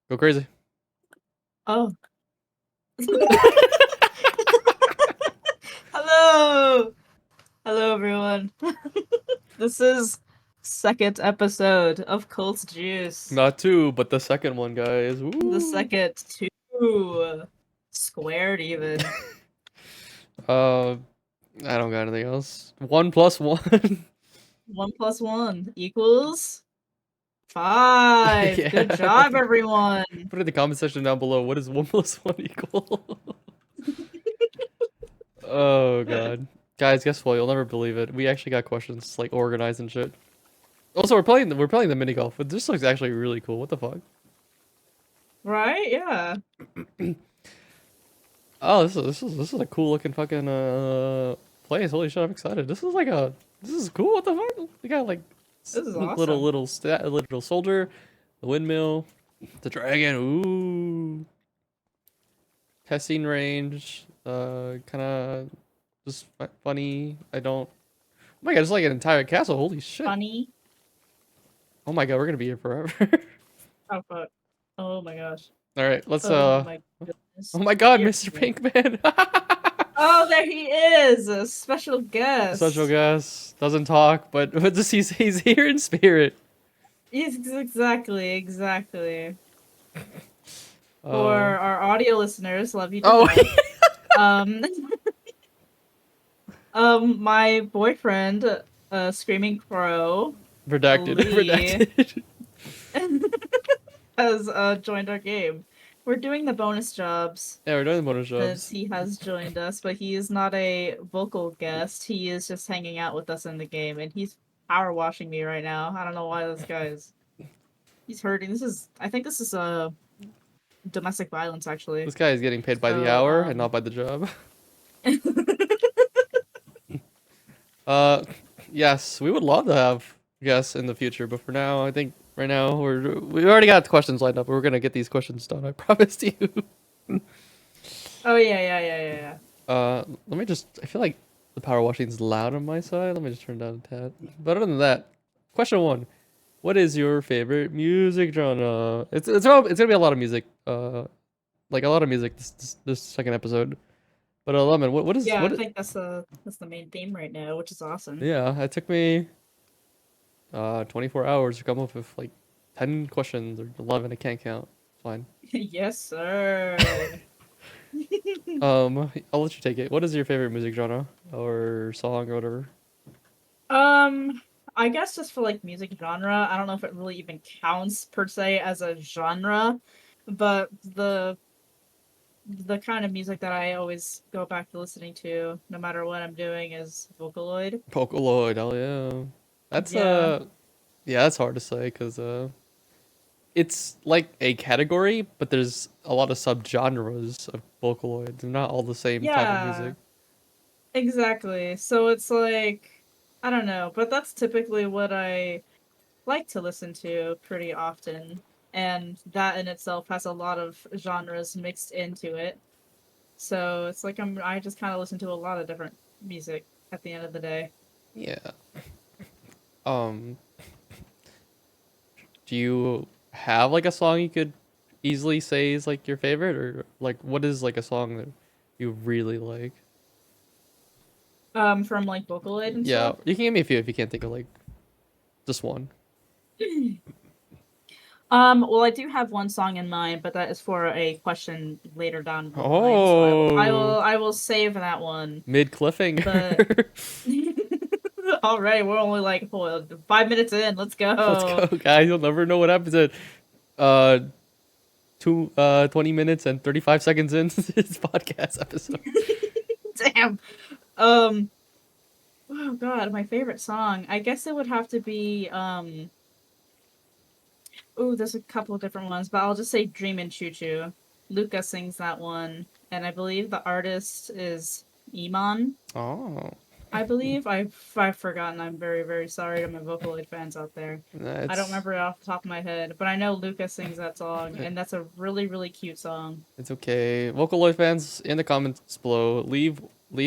Go crazy. Oh. Hello. Hello everyone. This is second episode of Cult Juice. Not two, but the second one, guys. The Woo! second two squared even. Uh, I don't got anything else. 1 plus 1. 1 plus 1 equals 5. Good Yeah. job, everyone. Put it in the comment section down below. What does 1 plus 1 equal? Oh god, guys, guess what? You'll never believe it. We actually got questions like organized and shit. Also, we're playing the mini golf. But this looks actually really cool. What the fuck? Right? Yeah. Oh, this is a cool looking fucking place. Holy shit, I'm excited. This is cool. What the fuck? We got like This is little awesome. little soldier, the windmill, the dragon. Ooh, testing range. Kind of just funny. I don't. Oh my god, it's like an entire castle. Holy shit. Funny. Oh my god, we're gonna be here forever. Oh fuck. Oh my gosh. All right, let's Oh my Oh goodness. my god, Dear Mr. me. Pinkman. Oh, there he is! A special Special guest. guest doesn't talk, but just he's here in spirit. Yes, exactly. For Uh our audio listeners, love you to oh, death. Um, my boyfriend, Screaming Crow, redacted, Lee, redacted. has joined our game. We're doing the bonus jobs Yeah, we're doing the bonus since jobs. he has joined us, but he is not a vocal guest. He is just hanging out with us in the game, and he's power washing me right now. I don't know why this guy's he's hurting. I think this is domestic violence actually. This guy is getting paid by the So hour and not by the job. Uh, yes, we would love to have guests in the future, but for now, I think right now we already got questions lined up. We're gonna get these questions done. I promise you. Oh yeah. Let me just. I feel like the power washing is loud on my side. Let me just turn it down a tad. But other than that, question one: what is your favorite music genre? It's gonna be a lot of music. Like a lot of music this second episode. But Lemon, what is Yeah, I what? think that's the main theme right now, which is awesome. Yeah, it took me 24 hours to come up with like 10 questions or 11. I can't count. Fine. Yes, sir. I'll let you take it. What is your favorite music genre or song or whatever? um, I guess just for like music genre, I don't know if it really even counts per se as a genre, but the kind of music that I always go back to listening to, no matter what I'm doing, is Vocaloid. Vocaloid. Hell yeah. That's Yeah, yeah, that's hard to say because it's like a category, but there's a lot of subgenres of Vocaloid. They're not all the same type of yeah, music. exactly. So it's like, I don't know, but that's typically what I like to listen to pretty often. And that in itself has a lot of genres mixed into it. So it's like I just kind of listen to a lot of different music at the end of the day. Yeah. Um, do you have like a song you could easily say is like your favorite, or like what is like a song that you really like? From like Vocaloid and Yeah, stuff. you can give me a few if you can't think of like just one. Well, I do have one song in mind, but that is for a question later down the line. So Oh, I will save that one. mid But cliffhanger. all right, we're only like 5 minutes in. Let's Let's go. go, guys. You'll never know what happens at uh 20 minutes and 35 seconds in this podcast episode. Damn. Um. Oh God, my favorite song. I guess it would have to be Ooh, there's a couple of different ones, but I'll just say Dreamin' Choo Choo. Luca sings that one, and I believe the artist is Iman. Oh, I believe I've forgotten. I'm very sorry to my Vocaloid fans out there. I don't that's remember it off the top of my head, but I know Luca sings that song, and that's a really cute song. it's okay. Vocaloid fans in the comments below, leave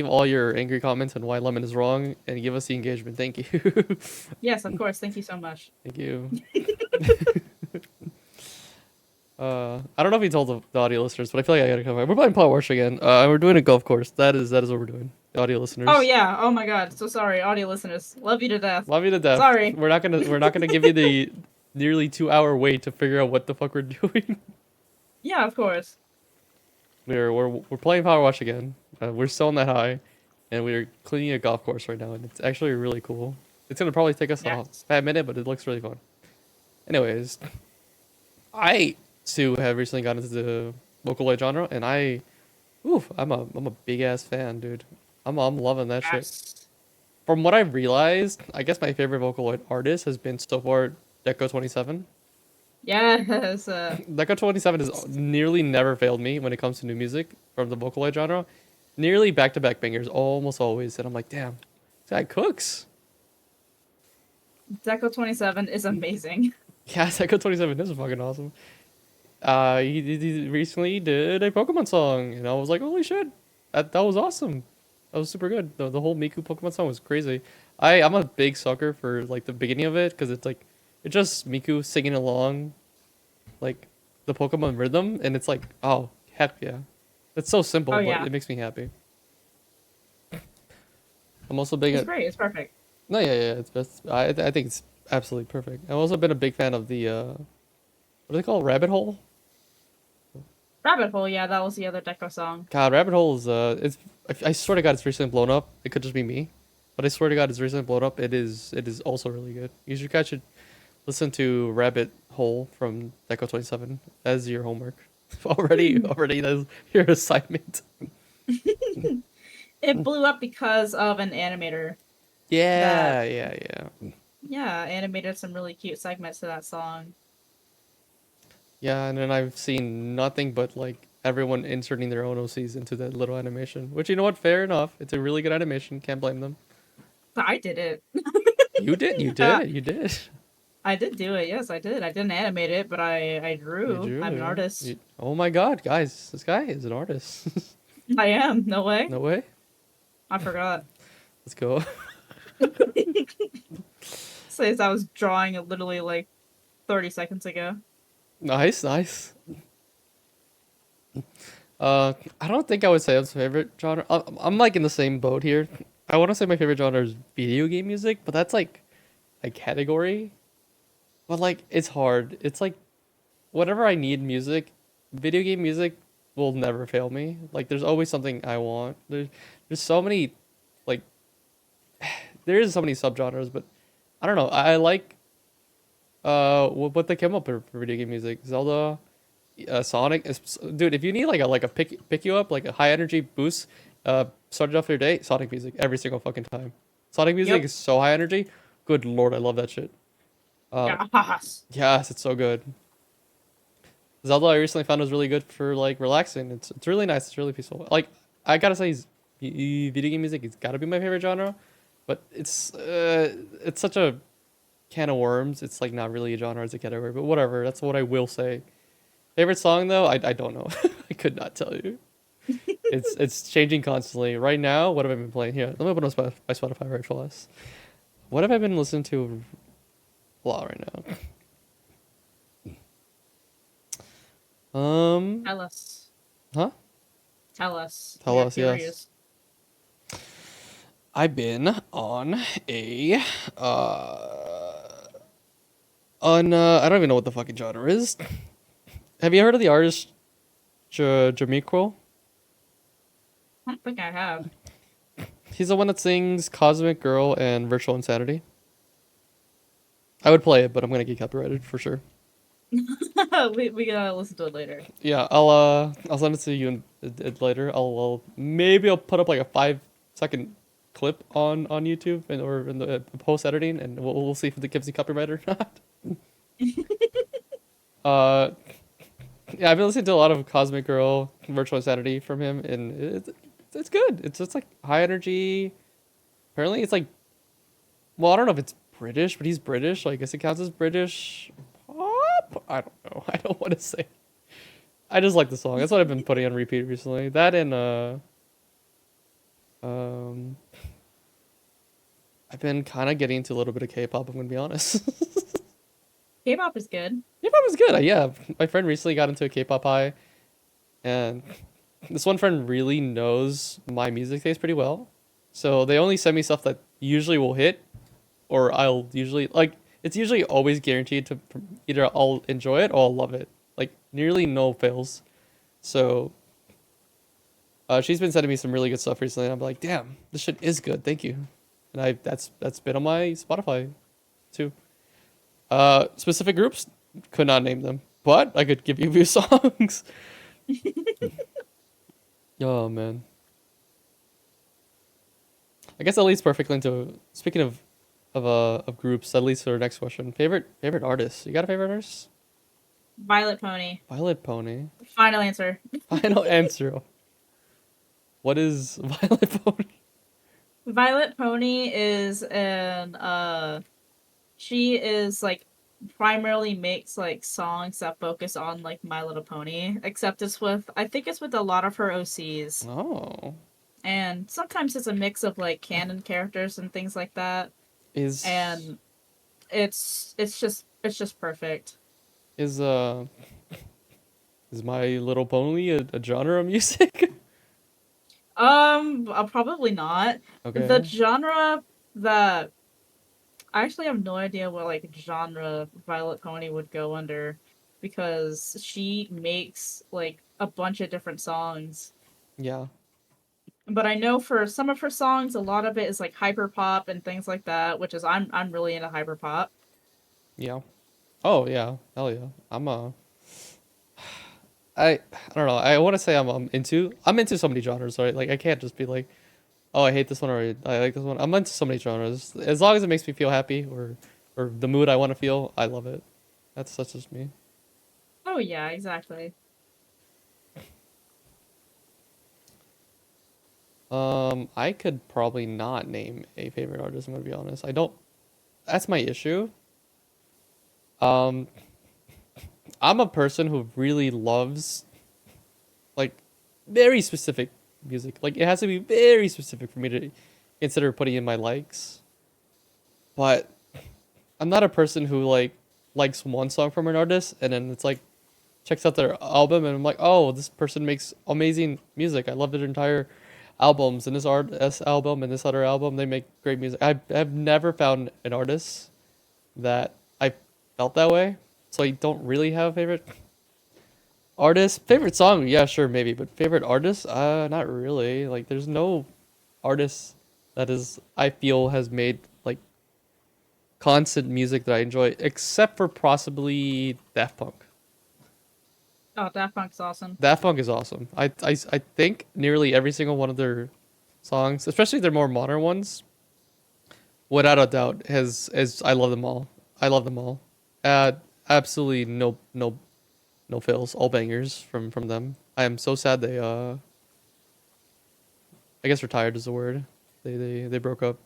all your angry comments on why Lemon is wrong and give us the engagement. Thank you. Yes, of course. Thank you so much. Thank you. I don't know if he told the audio listeners, but I feel like I gotta cover it. We're playing Power Wash again. And we're doing a golf course. That is what we're doing. The audio Oh listeners. yeah. Oh my god. So sorry, audio listeners. Love you to death. Love you to death. Sorry. We're not gonna give you the nearly 2 hour wait to figure out what the fuck we're doing. Yeah, of course. We're playing Power Wash again. We're still on that high, and we're cleaning a golf course right now, and it's actually really cool. It's gonna probably take us a Yes. bad minute, but it looks really fun. Anyways, I too have recently gotten into the Vocaloid genre, and I'm a big ass fan, dude. I'm loving that shit. Yes. From what I've realized, I guess my favorite Vocaloid artist has been so far Deco27. Yes. Deco27 has nearly never failed me when it comes to new music from the Vocaloid genre. Nearly back-to-back bangers, almost always, and I'm like, damn, this guy cooks. Deco 27 is amazing. Yeah, Deco27 is fucking awesome. He recently did a Pokemon song, and I was like, holy shit, that was awesome. That was super good. The whole Miku Pokemon song was crazy. I'm a big sucker for like the beginning of it because it's like it's just Miku singing along, like the Pokemon rhythm, and it's like, oh heck yeah, it's so simple, Oh but yeah. it makes me happy. I'm also big It's at great. It's perfect. no, yeah, it's best. I think it's absolutely perfect. I've also been a big fan of the what do they call it? Rabbit Hole? Rabbit Hole, yeah, that was the other Deco song. God, Rabbit Hole is I swear to God, it's recently blown up. It could just be me, but I swear to God, it's recently blown up. It is also really good. Guys should listen to Rabbit Hole from Deco27 as your homework. Already, that's your assignment. It blew up because of an animator that, Yeah. yeah, animated some really cute segments to that song. Yeah, and then I've seen nothing but like everyone inserting their own OCs into that little animation. Which you know what? Fair enough. It's a really good animation. Can't blame them. But I did it. You did. You Uh, did. You did. I did do it. Yes, I did. I didn't animate it, but I You drew. drew. I'm an Yeah. artist. Oh my God, guys! This guy is an artist. I am. No way. No way. I forgot. Let's go. Says I was drawing it literally like 30 seconds ago. Nice. I don't think I would say it's my favorite genre. I'm like in the same boat here. I want to say my favorite genre is video game music, but that's like a category. But like it's hard. It's like whenever I need music, video game music will never fail me. Like there's always something I want. There's so many like there is so many subgenres, but I don't know. I like what they came up with for video game music. Zelda, Sonic. Dude, if you need like a pick you up like a high energy boost, started off your day, Sonic music every single fucking time. Sonic music Yep. is so high energy. Good lord, I love that shit. Uh, Yes. yes, it's so good. Zelda I recently found was really good for like relaxing. It's really nice. It's really peaceful. Like I gotta say, video game music has gotta be my favorite genre, but it's such a can of worms. It's like not really a genre, it's a category, but whatever. That's what I will say. Favorite song though, I don't know. I could not tell you. It's changing constantly. Right now, what have I been playing here? Let me open up my Spotify right for us. What have I been listening to a lot right now? Tell us. Huh? Tell us. Tell We are us, yes. curious. I've been on a on I don't even know what the fucking genre is. Have you heard of the artist Jamico? I don't think I have. He's the one that sings Cosmic Girl and Virtual Insanity. I would play it, but I'm gonna get copyrighted for sure. we gotta listen to it later. Yeah, I'll send it to you later. I'll put up like a 5 second clip on YouTube or in the post editing, and we'll see if it gives you copyright or not. uh, yeah, I've been listening to a lot of Cosmic Girl, Virtual Insanity from him, and it's good. It's just like high energy. Apparently, it's like well, I don't know if it's British, but he's British. So I guess it counts as British pop. I don't know. I don't want to say. I just like the song. That's what I've been putting on repeat recently. That and um, I've been kind of getting into a little bit of K-pop. I'm gonna be honest. K-pop is good. K-pop is good. Yeah, my friend recently got into a K-pop high, and this one friend really knows my music taste pretty well. So they only send me stuff that usually will hit, or I'll usually like. It's usually always guaranteed to either I'll enjoy it or I'll love it. Like nearly no fails. So she's been sending me some really good stuff recently, and I'm like, damn, this shit is good. Thank you. And that's been on my Spotify too. Specific groups could not name them, but I could give you a few songs. Oh man, I guess that leads perfectly into speaking of groups. That leads to our next question. Favorite artist? You got a favorite artist? Violet Pony. Violet Pony. Final answer. Final answer. What is Violet Pony? Violet Pony is an she is like primarily makes like songs that focus on like My Little Pony, except it's with I think it's with a lot of her OCs. Oh, And sometimes it's a mix of like canon characters and things like that. is And it's just perfect. is uh is My Little Pony a genre of music? Probably not. The Okay. genre that I actually have no idea what like genre Violet Pony would go under because she makes like a bunch of different songs. Yeah. But I know for some of her songs, a lot of it is like hyper pop and things like that, which is I'm really into hyper pop. Yeah. Oh yeah. Hell yeah. I don't know. I want to say I'm into so many genres, right? Like I can't just be like, oh, I hate this one or I like this one. I'm into so many genres. As long as it makes me feel happy or the mood I want to feel, I love it. That's just me. Oh yeah, exactly. I could probably not name a favorite artist. I'm gonna be honest. I don't. That's my issue. Um, I'm a person who really loves like very specific music. Like it has to be very specific for me to consider putting in my likes. But I'm not a person who like likes one song from an artist and then it's like checks out their album and I'm like, oh, this person makes amazing music. I love their entire albums and this album and this other album. They make great music. I've never found an artist that I felt that way. So I don't really have a favorite artist. Favorite song, yeah, sure, maybe, but favorite artist, not really. Like, there's no artist that is I feel has made like constant music that I enjoy, except for possibly Daft Punk. Oh, Daft Punk's awesome. Daft Punk is awesome. I think nearly every single one of their songs, especially their more modern ones, without a doubt, has I love them all. I love them all. Uh, Absolutely no fails, all bangers from them. I am so sad they I guess retired is the word. They broke up.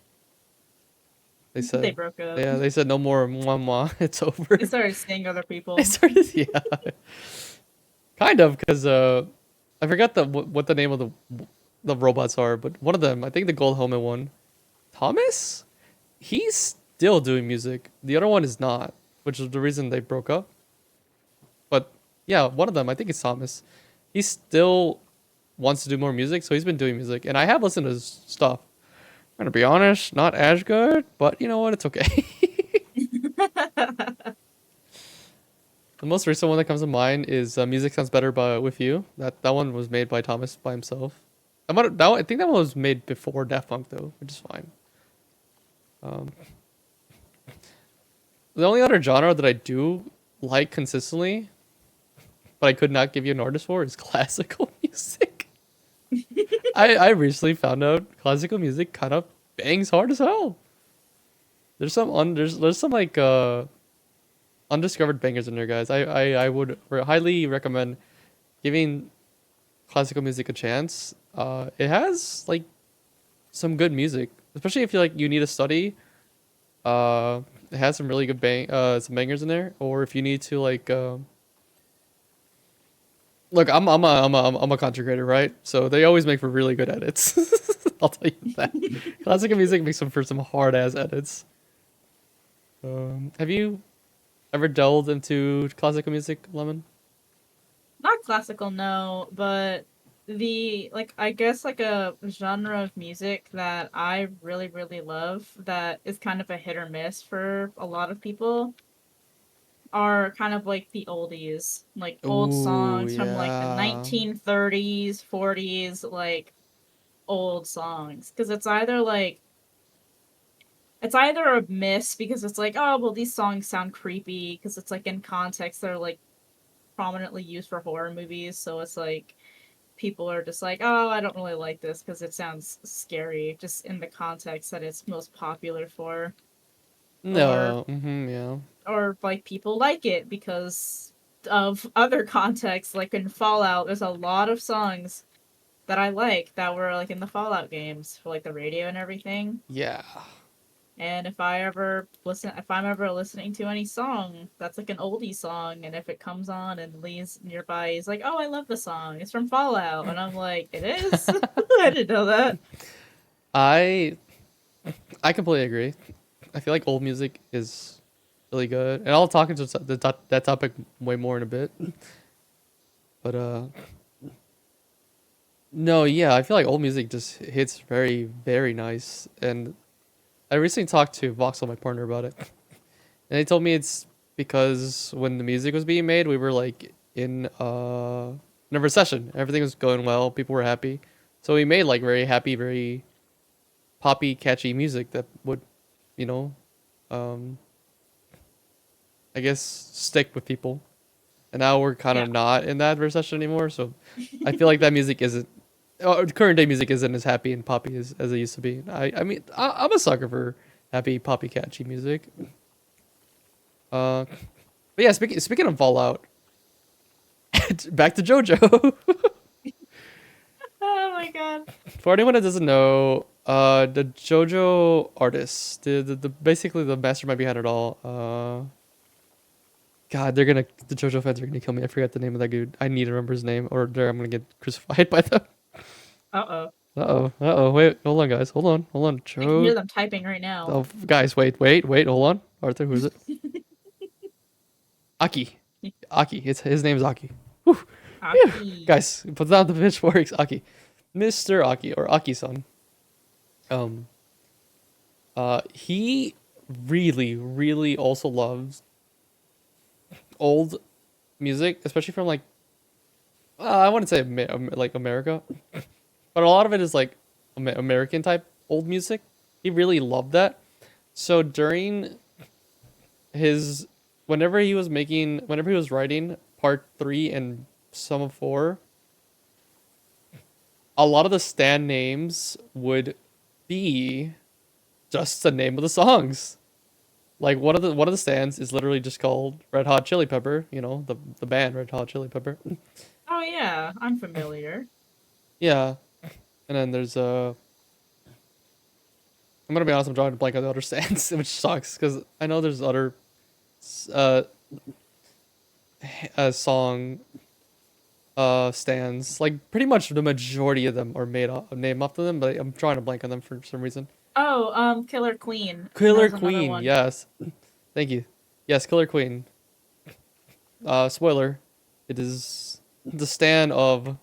They They said broke up. yeah, they said no more mwah mwah. It's They over. started seeing other I people. started yeah, kind of because I forgot what the name of the robots are, but one of them, I think the gold helmet one, Thomas, he's still doing music. The other one is not, which is the reason they broke up. But yeah, one of them, I think it's Thomas. He still wants to do more music, so he's been doing music, and I have listened to his stuff. I'm gonna be honest, not as good, but you know what? It's okay. The most recent one that comes to mind is "Music Sounds Better" by with you. That one was made by Thomas by himself. I think that one was made before Daft Punk though, which is fine. Um, the only other genre that I do like consistently, but I could not give you an artist for, is classical music. I recently found out classical music kind of bangs hard as hell. There's some like undiscovered bangers in there, guys. I would highly recommend giving classical music a chance. It has like some good music, especially if you like you need to study. It has some really good some bangers in there, or if you need to like look, I'm a content creator, right? So they always make for really good edits. I'll tell you that. Classical music makes them for some hard ass edits. Have you ever delved into classical music, Lemon? Not classical, no, but the like I guess like a genre of music that I really really love that is kind of a hit or miss for a lot of people are kind of like the oldies, like old Ooh, songs from like the yeah. 1930s, 40s, like old songs because it's either a miss because it's like, oh well, these songs sound creepy because it's like in context they're like prominently used for horror movies, so it's like people are just like, oh, I don't really like this because it sounds scary just in the context that it's most popular for, or No, yeah. like people like it because of other contexts. Like in Fallout, there's a lot of songs that I like that were like in the Fallout games for like the radio and everything. Yeah. And if I'm ever listening to any song that's like an oldie song, and if it comes on and Lee's nearby, he's like, "Oh, I love the song. It's from Fallout," and I'm like, "It is? I didn't know that." I I completely agree. I feel like old music is really good, and I'll talk into that topic way more in a bit. But no, yeah, I feel like old music just hits very, very nice. And I recently talked to Voxel, my partner, about it, and they told me it's because when the music was being made, we were like in a recession. Everything was going well, people were happy, so we made like very happy, very poppy, catchy music that would, you know, um, I guess stick with people. And now we're kind Yeah. of not in that recession anymore, so I feel like that music isn't current day music isn't as happy and poppy as it used to be. I mean I'm a sucker for happy poppy catchy music. But yeah, speaking of Fallout, back to JoJo. Oh my god. For anyone that doesn't know, the JoJo artist, the basically the mastermind behind it all. God, the JoJo fans are gonna kill me. I forgot the name of that dude. I need to remember his name, or I'm gonna get crucified by them. Uh oh. Wait, hold on, guys. Hold on. I can hear them typing right now. Oh, guys, wait. Hold on. Arthur, who is it? Aki. Aki. It's his name is Aki. Whew. Phew. Aki. Guys, put down the pitchforks. Aki, Mr. Aki or Aki-san. Um. He really, really also loves old music, especially from like I wouldn't say like America, but a lot of it is like American type old music. He really loved that. So during his whenever he was writing part 3 and some of 4, a lot of the stand names would be just the name of the songs. Like one of the stands is literally just called Red Hot Chili Pepper, the band Red Hot Chili Pepper. Oh yeah, I'm familiar. Yeah. And then there's I'm gonna be honest, I'm drawing a blank on the other stands, which sucks because I know there's other uh song stands. Like pretty much the majority of them are named after them, but I'm drawing a blank on them for some reason. Oh, Killer Queen. Killer There's another Queen, one. yes. Thank you. Yes, Killer Queen. Spoiler, it is the stand of,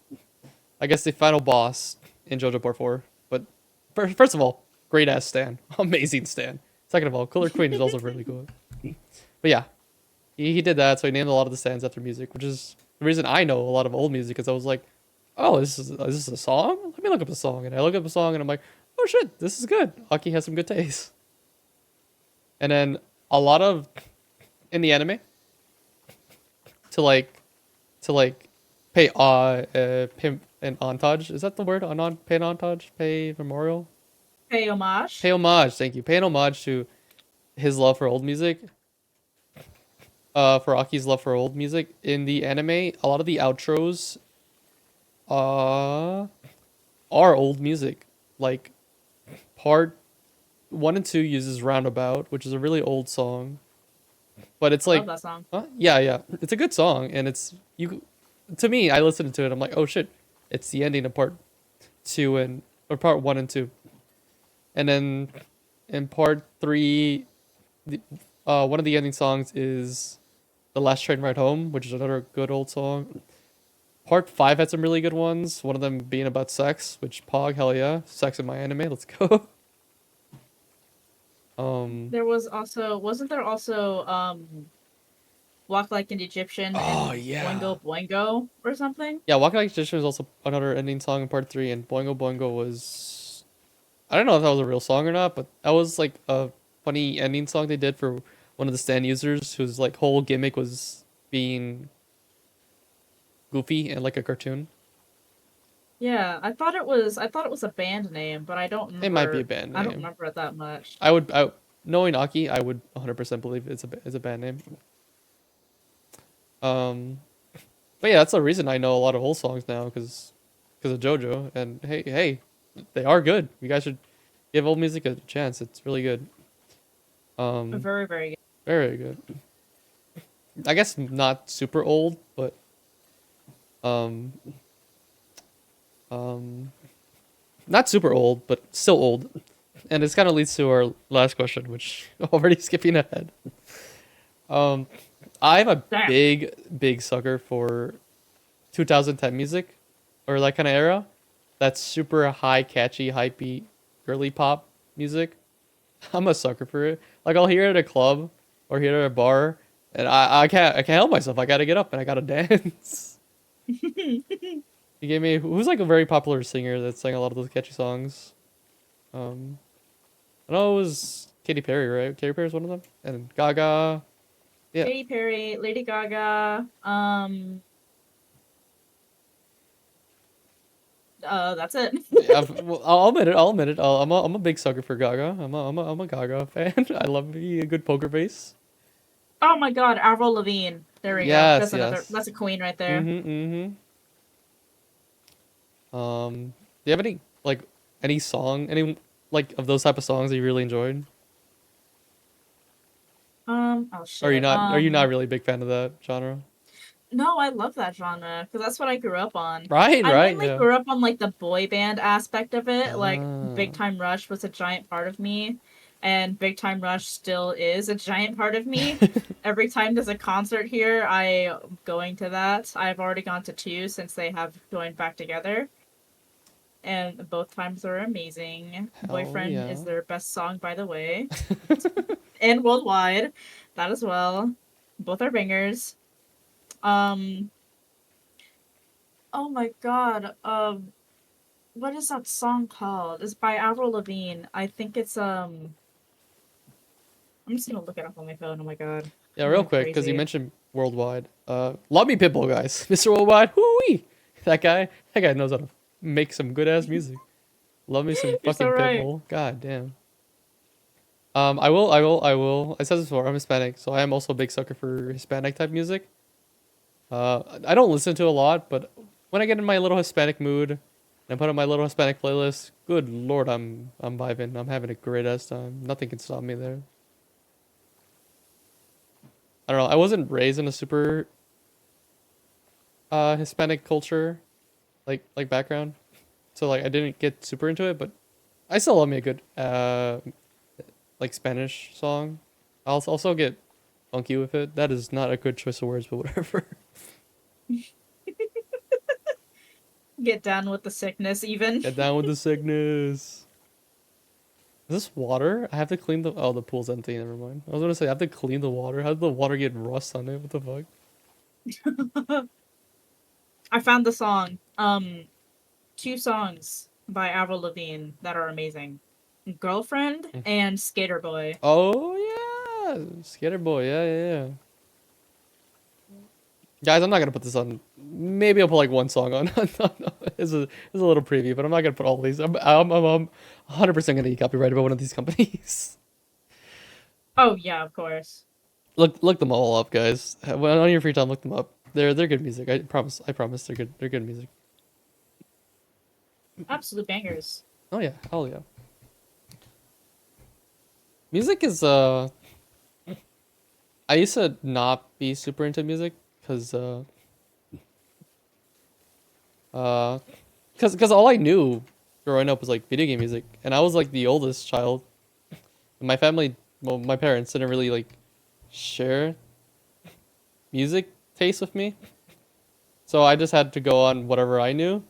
I guess, the final boss in JoJo Part 4. But first of all, great ass stand, amazing stand. Second of all, Killer Queen is also really cool. But yeah, he did that, so he named a lot of the stands after music, which is the reason I know a lot of old music, because I was like, oh, is this a song? Let me look up a song, and I look up a song, and I'm like, oh shit, this is good. Aki has some good taste. And then a lot of in the anime to like to like pay an ontage. Is that the word? Pay an ontage? Pay memorial? Pay homage. Pay homage. Thank you. Pay an homage to his love for old music. For Aki's love for old music in the anime, a lot of the outros uh are old music. Like part 1 and 2 uses Roundabout, which is a really old song, but it's I love like, that song. huh? Yeah. It's a good song, and it's you. To me, I listened to it. I'm like, oh shit, it's the ending of part 2 or part 1 and 2, and then in part 3, one of the ending songs is The Last Train Ride Home, which is another good old song. Part 5 had some really good ones. One of them being about sex, which Pog, hell yeah. Sex in my anime, let's go. um, There was also wasn't there also Walk Like an Egyptian oh and yeah. Boingo Boingo or something? Yeah, Walking Like a Tradition was also another ending song in part 3, and Boingo Boingo was... I don't know if that was a real song or not, but that was like a funny ending song they did for one of the stand users whose like whole gimmick was being goofy and like a cartoon. Yeah, I thought it was a band name, but It might be a band I don't name. remember it that much. Knowing Aki, I would 100% believe it's a band name. Um, but yeah, that's the reason I know a lot of old songs now, because of JoJo. And hey, they are good. You guys should give old music a chance. It's really good. Um, Very, very good. very good. I guess not super old, but um, um, not super old, but still old. And this kind of leads to our last question, which already skipping ahead. Um, I'm a Damn. big sucker for 2010 music, or that kind of era. That's super high, catchy, hypey, girly pop music. I'm a sucker for it. Like I'll hear it at a club or hear it at a bar, and I can't help myself. I gotta get up and I gotta dance. You gave me who's like a very popular singer that sang a lot of those catchy songs. Um, I know it was Katy Perry, right? Katy Perry's one of them, and Gaga. Yeah, Katy Perry, Lady Gaga, that's it. Well, I'll admit it. I'll admit it. I'm a big sucker for Gaga. I'm a Gaga fan. I love me a good poker face. Oh my god, Avril Lavigne. There we go. Yes, yes. That's a queen right there. Mm-hmm. Do you have any song, any like of those type of songs that you really enjoyed? Oh Or are you shit. not? Are you not really a big fan of that genre? No, I love that genre because that's what I grew up on. Right, I right, mainly yeah. grew up on like the boy band aspect of it. Like Ah, Big Time Rush was a giant part of me, and Big Time Rush still is a giant part of me. Every time there's a concert here, I'm going to that. I've already gone to two since they have joined back together, and both times are amazing. hell Boyfriend is yeah. their best song, by the way, and worldwide, that as well. Both are bangers. Um, oh my god. What is that song called? It's by Avril Lavigne. I think it's I'm just gonna look it up on my phone. Oh my god. Yeah, I'm real going quick, because you crazy. mentioned worldwide. Love me Pitbull, guys. Mr. Worldwide. Whoo-wee. That guy knows how to make some good ass music. Love me some You're so fucking right. Pitbull. God damn. I said this before, I'm Hispanic, so I am also a big sucker for Hispanic type music. I don't listen to a lot, but when I get in my little Hispanic mood and I put on my little Hispanic playlist, good lord, I'm vibing. I'm having a great ass time. Nothing can stop me there. I don't know. I wasn't raised in a super Hispanic culture, like background, so like I didn't get super into it, but I still love me a good like Spanish song. I'll also get funky with it. That is not a good choice of words, but whatever. Get down with the sickness even. Get down with the sickness. Is this water? I have to clean the... Oh, the pool's empty. Never mind. I was gonna say, I have to clean the water. How did the water get rust on it? What the fuck? I found the song. Two songs by Avril Lavigne that are amazing. Girlfriend Mm. and Skater Boy. Oh, yeah! Skater Boy. Yeah. Guys, I'm not gonna put this on. Maybe I'll put like one song on. It's a little preview, but I'm not gonna put all these. I'm 100% gonna get copyrighted by one of these companies. Oh yeah, of course. Look them all up, guys. When on your free time, look them up. They're good music. I promise. I promise. They're good music. Absolute bangers. Oh yeah. Hell yeah. Music is I used to not be super into music because uh cause all I knew growing up was like video game music, and I was like the oldest child. And my family, well, my parents didn't really like share music taste with me. So I just had to go on whatever I knew.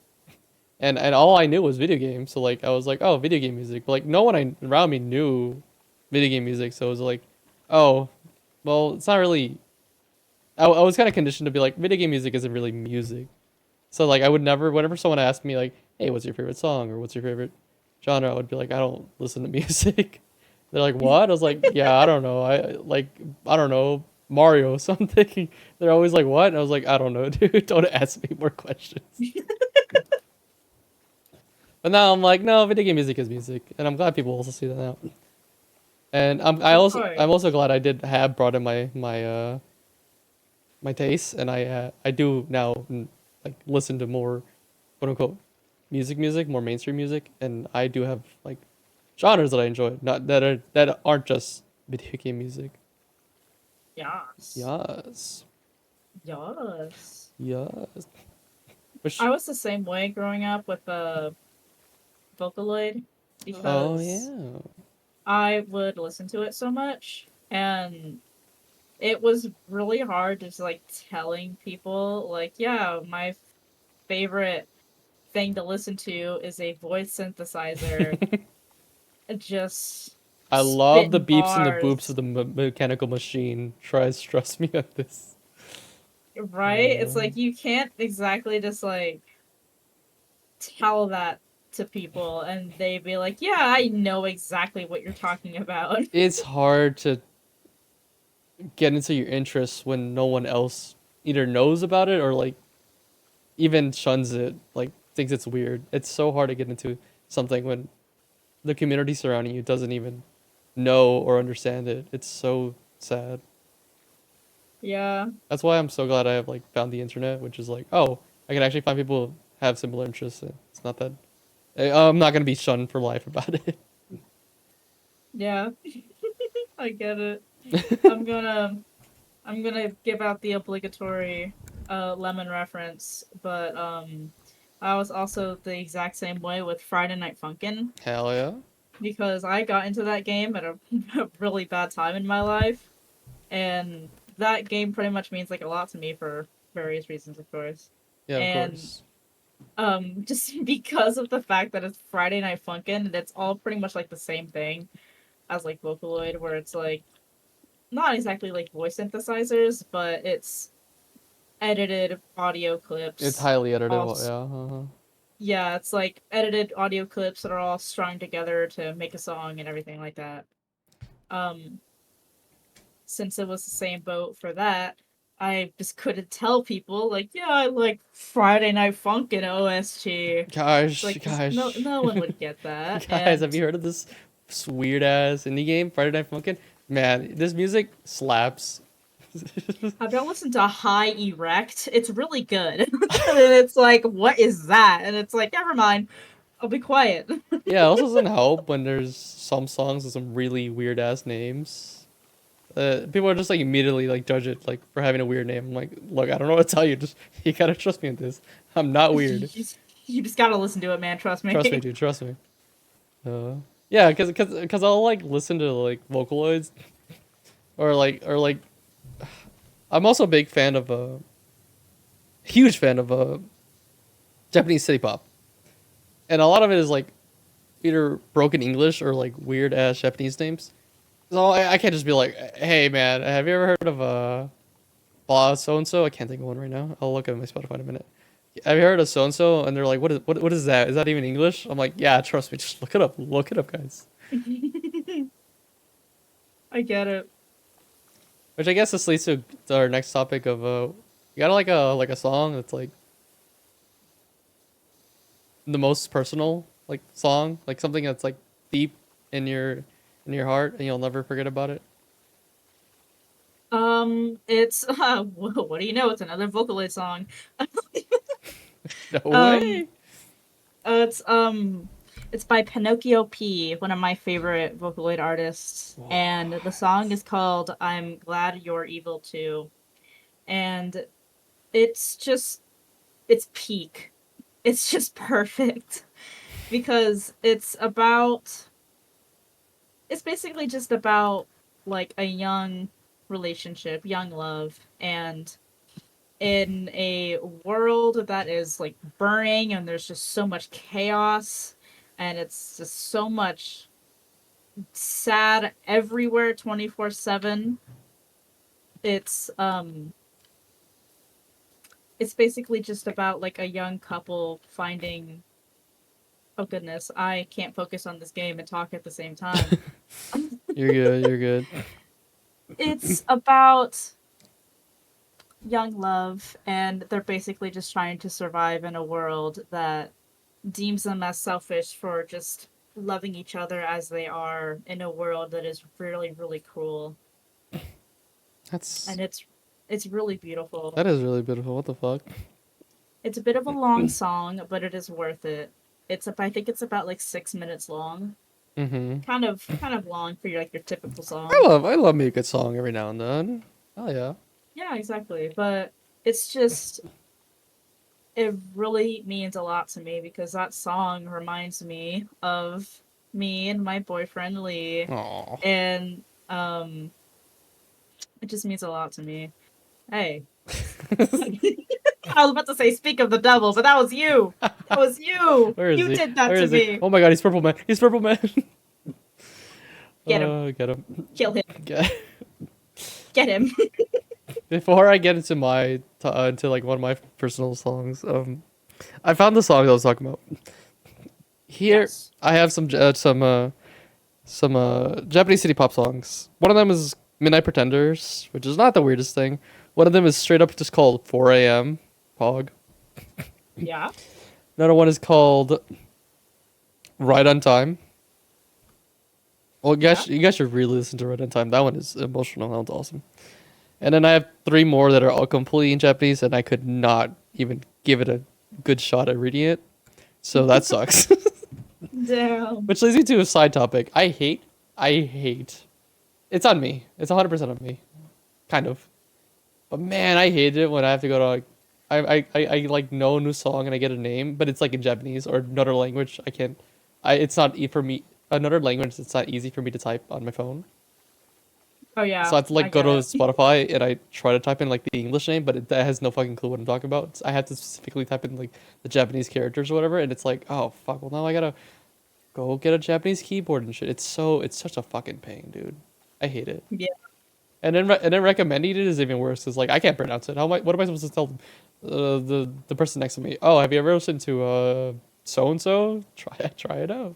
And all I knew was video games. So like I was like, oh, video game music. But like no one around me knew video game music. So it was like, oh, well, it's not really. I was kind of conditioned to be like, video game music isn't really music. So like I would never, whenever someone asked me like, hey, what's your favorite song or what's your favorite genre, I would be like, I don't listen to music. They're like, what? I was like, yeah, I don't know. I don't know, Mario something. They're always like, what? And I was like, I don't know, dude. Don't ask me more questions. But now I'm like, no, video game music is music, and I'm glad people also see that now. And Of course. I'm also glad I did have brought in my tastes, and I do now like listen to more quote unquote music, more mainstream music, and I do have like genres that I enjoy, not that aren't just video game music. Yes. Yes, Yes. yes. Which I was the same way growing up with Vocaloid oh because yeah, I would listen to it so much and it was really hard just like telling people like yeah my favorite thing to listen to is a voice synthesizer just I love the spitting beeps and the boops of bars, the mechanical machine. Tries trust me on this. right? It's like you can't exactly just like tell that to people and they'd be like yeah I know exactly what you're talking about. It's hard to get into your interests when no one else either knows about it or like even shuns it, like thinks it's weird. It's so hard to get into something when the community surrounding you doesn't even know or understand it. It's so sad. Yeah. That's why I'm so glad I have like found the internet, which is like, oh, I can actually find people who have similar interests. It's not that I'm not gonna be shunned for life about it. Yeah. I get it. i'm gonna I'm gonna give out the obligatory lemon reference, but I was also the exact same way with Friday Night Funkin' Hell yeah. because I got into that game at a, a really bad time in my life, and that game pretty much means like a lot to me for various reasons, of course. Yeah, of And course. just because of the fact that it's Friday Night Funkin' and it's all pretty much like the same thing as like Vocaloid, where it's like not exactly like voice synthesizers, but it's edited audio It's clips. highly edited. All Yeah. Uh-huh. yeah, it's like edited audio clips that are all strung together to make a song and everything like that. Um, since it was the same boat for that, I just couldn't tell people like, yeah, I like Friday Night Funkin' OST. It's Gosh, like, cause gosh. no one would get that. Guys, have And you heard of this weird ass indie game, Friday Night Funkin'? Man, this music slaps. have y'all listened to High Erect? It's really good. And it's like, what is that? And it's like, never mind. I'll be quiet. Yeah, it also doesn't help when there's some songs with some really weird ass names. People are just like immediately like judge it like for having a weird name. I'm like, look, I don't know what to tell you. Just you gotta trust me on this. I'm not weird. You just gotta listen to it, man. Trust Trust me, me. dude. Trust me. Yeah, cause I'll like listen to like Vocaloids or like I'm also a big fan of huge fan of Japanese city pop, and a lot of it is like either broken English or like weird ass Japanese names. So I can't just be like, hey man, have you ever heard of blah so and so? I can't think of one right now. I'll look at my Spotify in a minute. Have you heard of so and so? And they're like, what is that? Is that even English? I'm like, yeah, trust me, just look it up. Look it up, guys. I get it. Which I guess this leads to our next topic of you got like a song that's like the most personal like song, like something that's like deep in your heart and you'll never forget about it. It's what do you know? It's another Vocaloid song. No um, way. it's it's by Pinocchio P, one of my favorite Vocaloid artists, and the song is called "I'm Glad You're Evil Too," and it's just it's peak. It's just perfect because it's basically just about like a young relationship, young love, and in a world that is like burning and there's just so much chaos and it's just so much sad everywhere 24/7. It's it's basically just about like a young couple finding, oh goodness, I can't focus on this game and talk at the same time. You're good. You're good. It's about young love, and they're basically just trying to survive in a world that deems them as selfish for just loving each other as they are in a world that is really, really cruel. That's And it's really beautiful. that is really beautiful. What the fuck? It's a bit of a long song, but it is worth it. I think it's about like 6 minutes long. Mm-hmm. Kind of long for your typical song. I love me a good song every now and then. Oh yeah. Yeah, exactly. But it's just it really means a lot to me because that song reminds me of me and my boyfriend Lee, Aw. and it just means a lot to me. Hey. I was about to say speak of the devil, but that was you. That was you. Where is You he? did that Where to is he? me. Oh my god, he's purple man. He's purple man. Get him. Get him. Kill him. Get. Get him. Before I get into into like one of my personal songs, I found the song I was talking about. Here, Yes. I have some Japanese city pop songs. One of them is Midnight Pretenders, which is not the weirdest thing. One of them is straight up just called 4 a.m. Pog. Yeah. Another one is called Right on Time. Well, you guys should really listen to Right on Time. That one is emotional. That one's awesome. And then I have three more that are all completely in Japanese, and I could not even give it a good shot at reading it. So that sucks. Damn. Which leads me to a side topic. I hate. It's on me. It's 100% on me. Kind of. But man, I hate it when I have to go to like, I like know a new song and I get a name, but it's like in Japanese or another language. I can't. It's not for me. Another language. It's not easy for me to type on my phone. Oh yeah. So I have to I like go get to it. Spotify and I try to type in like the English name, but that has no fucking clue what I'm talking about. I have to specifically type in like the Japanese characters or whatever, and it's like, oh fuck, well now I gotta go get a Japanese keyboard and shit. It's such a fucking pain, dude. I hate it. Yeah. And then recommending it is even worse. It's like I can't pronounce it. What am I supposed to tell the person next to me? Oh, have you ever listened to so and so? Try it out.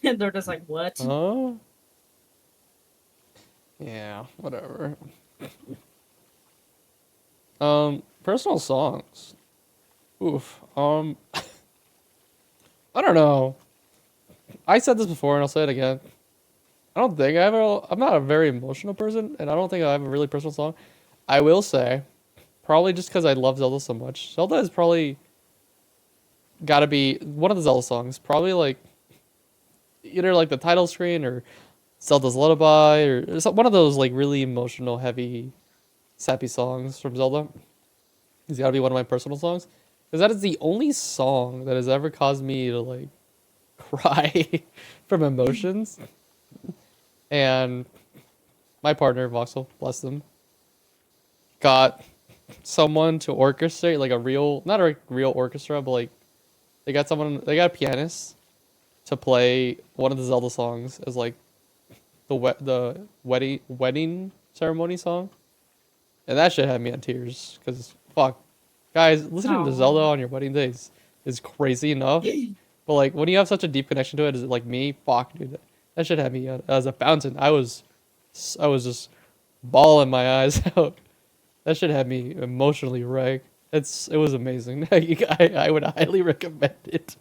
They're just like, what? Huh? Yeah, whatever. Personal songs. Oof. I don't know. I said this before and I'll say it again. I don't think I'm not a very emotional person, and I don't think I have a really personal song. I will say, probably just because I love Zelda so much. Zelda is probably gotta be one of the Zelda songs. Probably like either like the title screen or Zelda's Lullaby or one of those like really emotional, heavy, sappy songs from Zelda. It's gotta be one of my personal songs. Because that is the only song that has ever caused me to like cry from emotions. And my partner, Voxel, bless them, got someone to orchestrate like not a real orchestra, but like they got a pianist to play one of the Zelda songs as like the wedding ceremony song, and that shit had me on tears because fuck, guys, listening to Zelda Oh. on your wedding days is crazy enough, but like when you have such a deep connection to it, is it like me? Fuck, dude, that shit had me as a fountain. I was just bawling my eyes out. That shit had me emotionally wrecked. It was amazing. I would highly recommend it.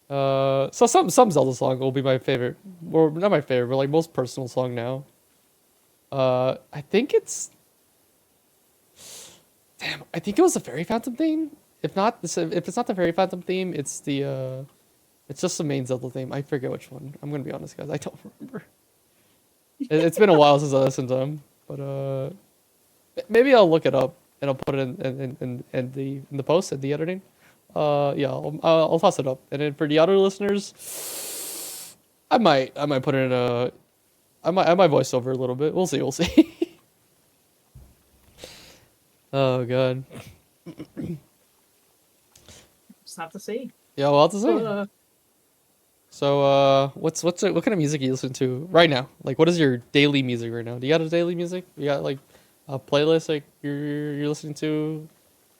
So some Zelda song will be my favorite, or not my favorite, but like most personal song now. I think it's, damn, I think it was the Fairy Phantom theme. If it's not the Fairy Phantom theme, it's just the main Zelda theme. I forget which one. I'm gonna be honest, guys. I don't remember. It's been a while since I listened to them, but maybe I'll look it up and I'll put it in the post in the editing. Yeah, I'll toss it up. And then for the other listeners, I might put it in I might voice over a little bit. We'll see. We'll see. Oh god. Just have to see. Yeah, well, to say. Uh, So, what kind of music you listen to right now? Like, what is your daily music right now? Do you got a daily music? You got like a playlist like you're listening to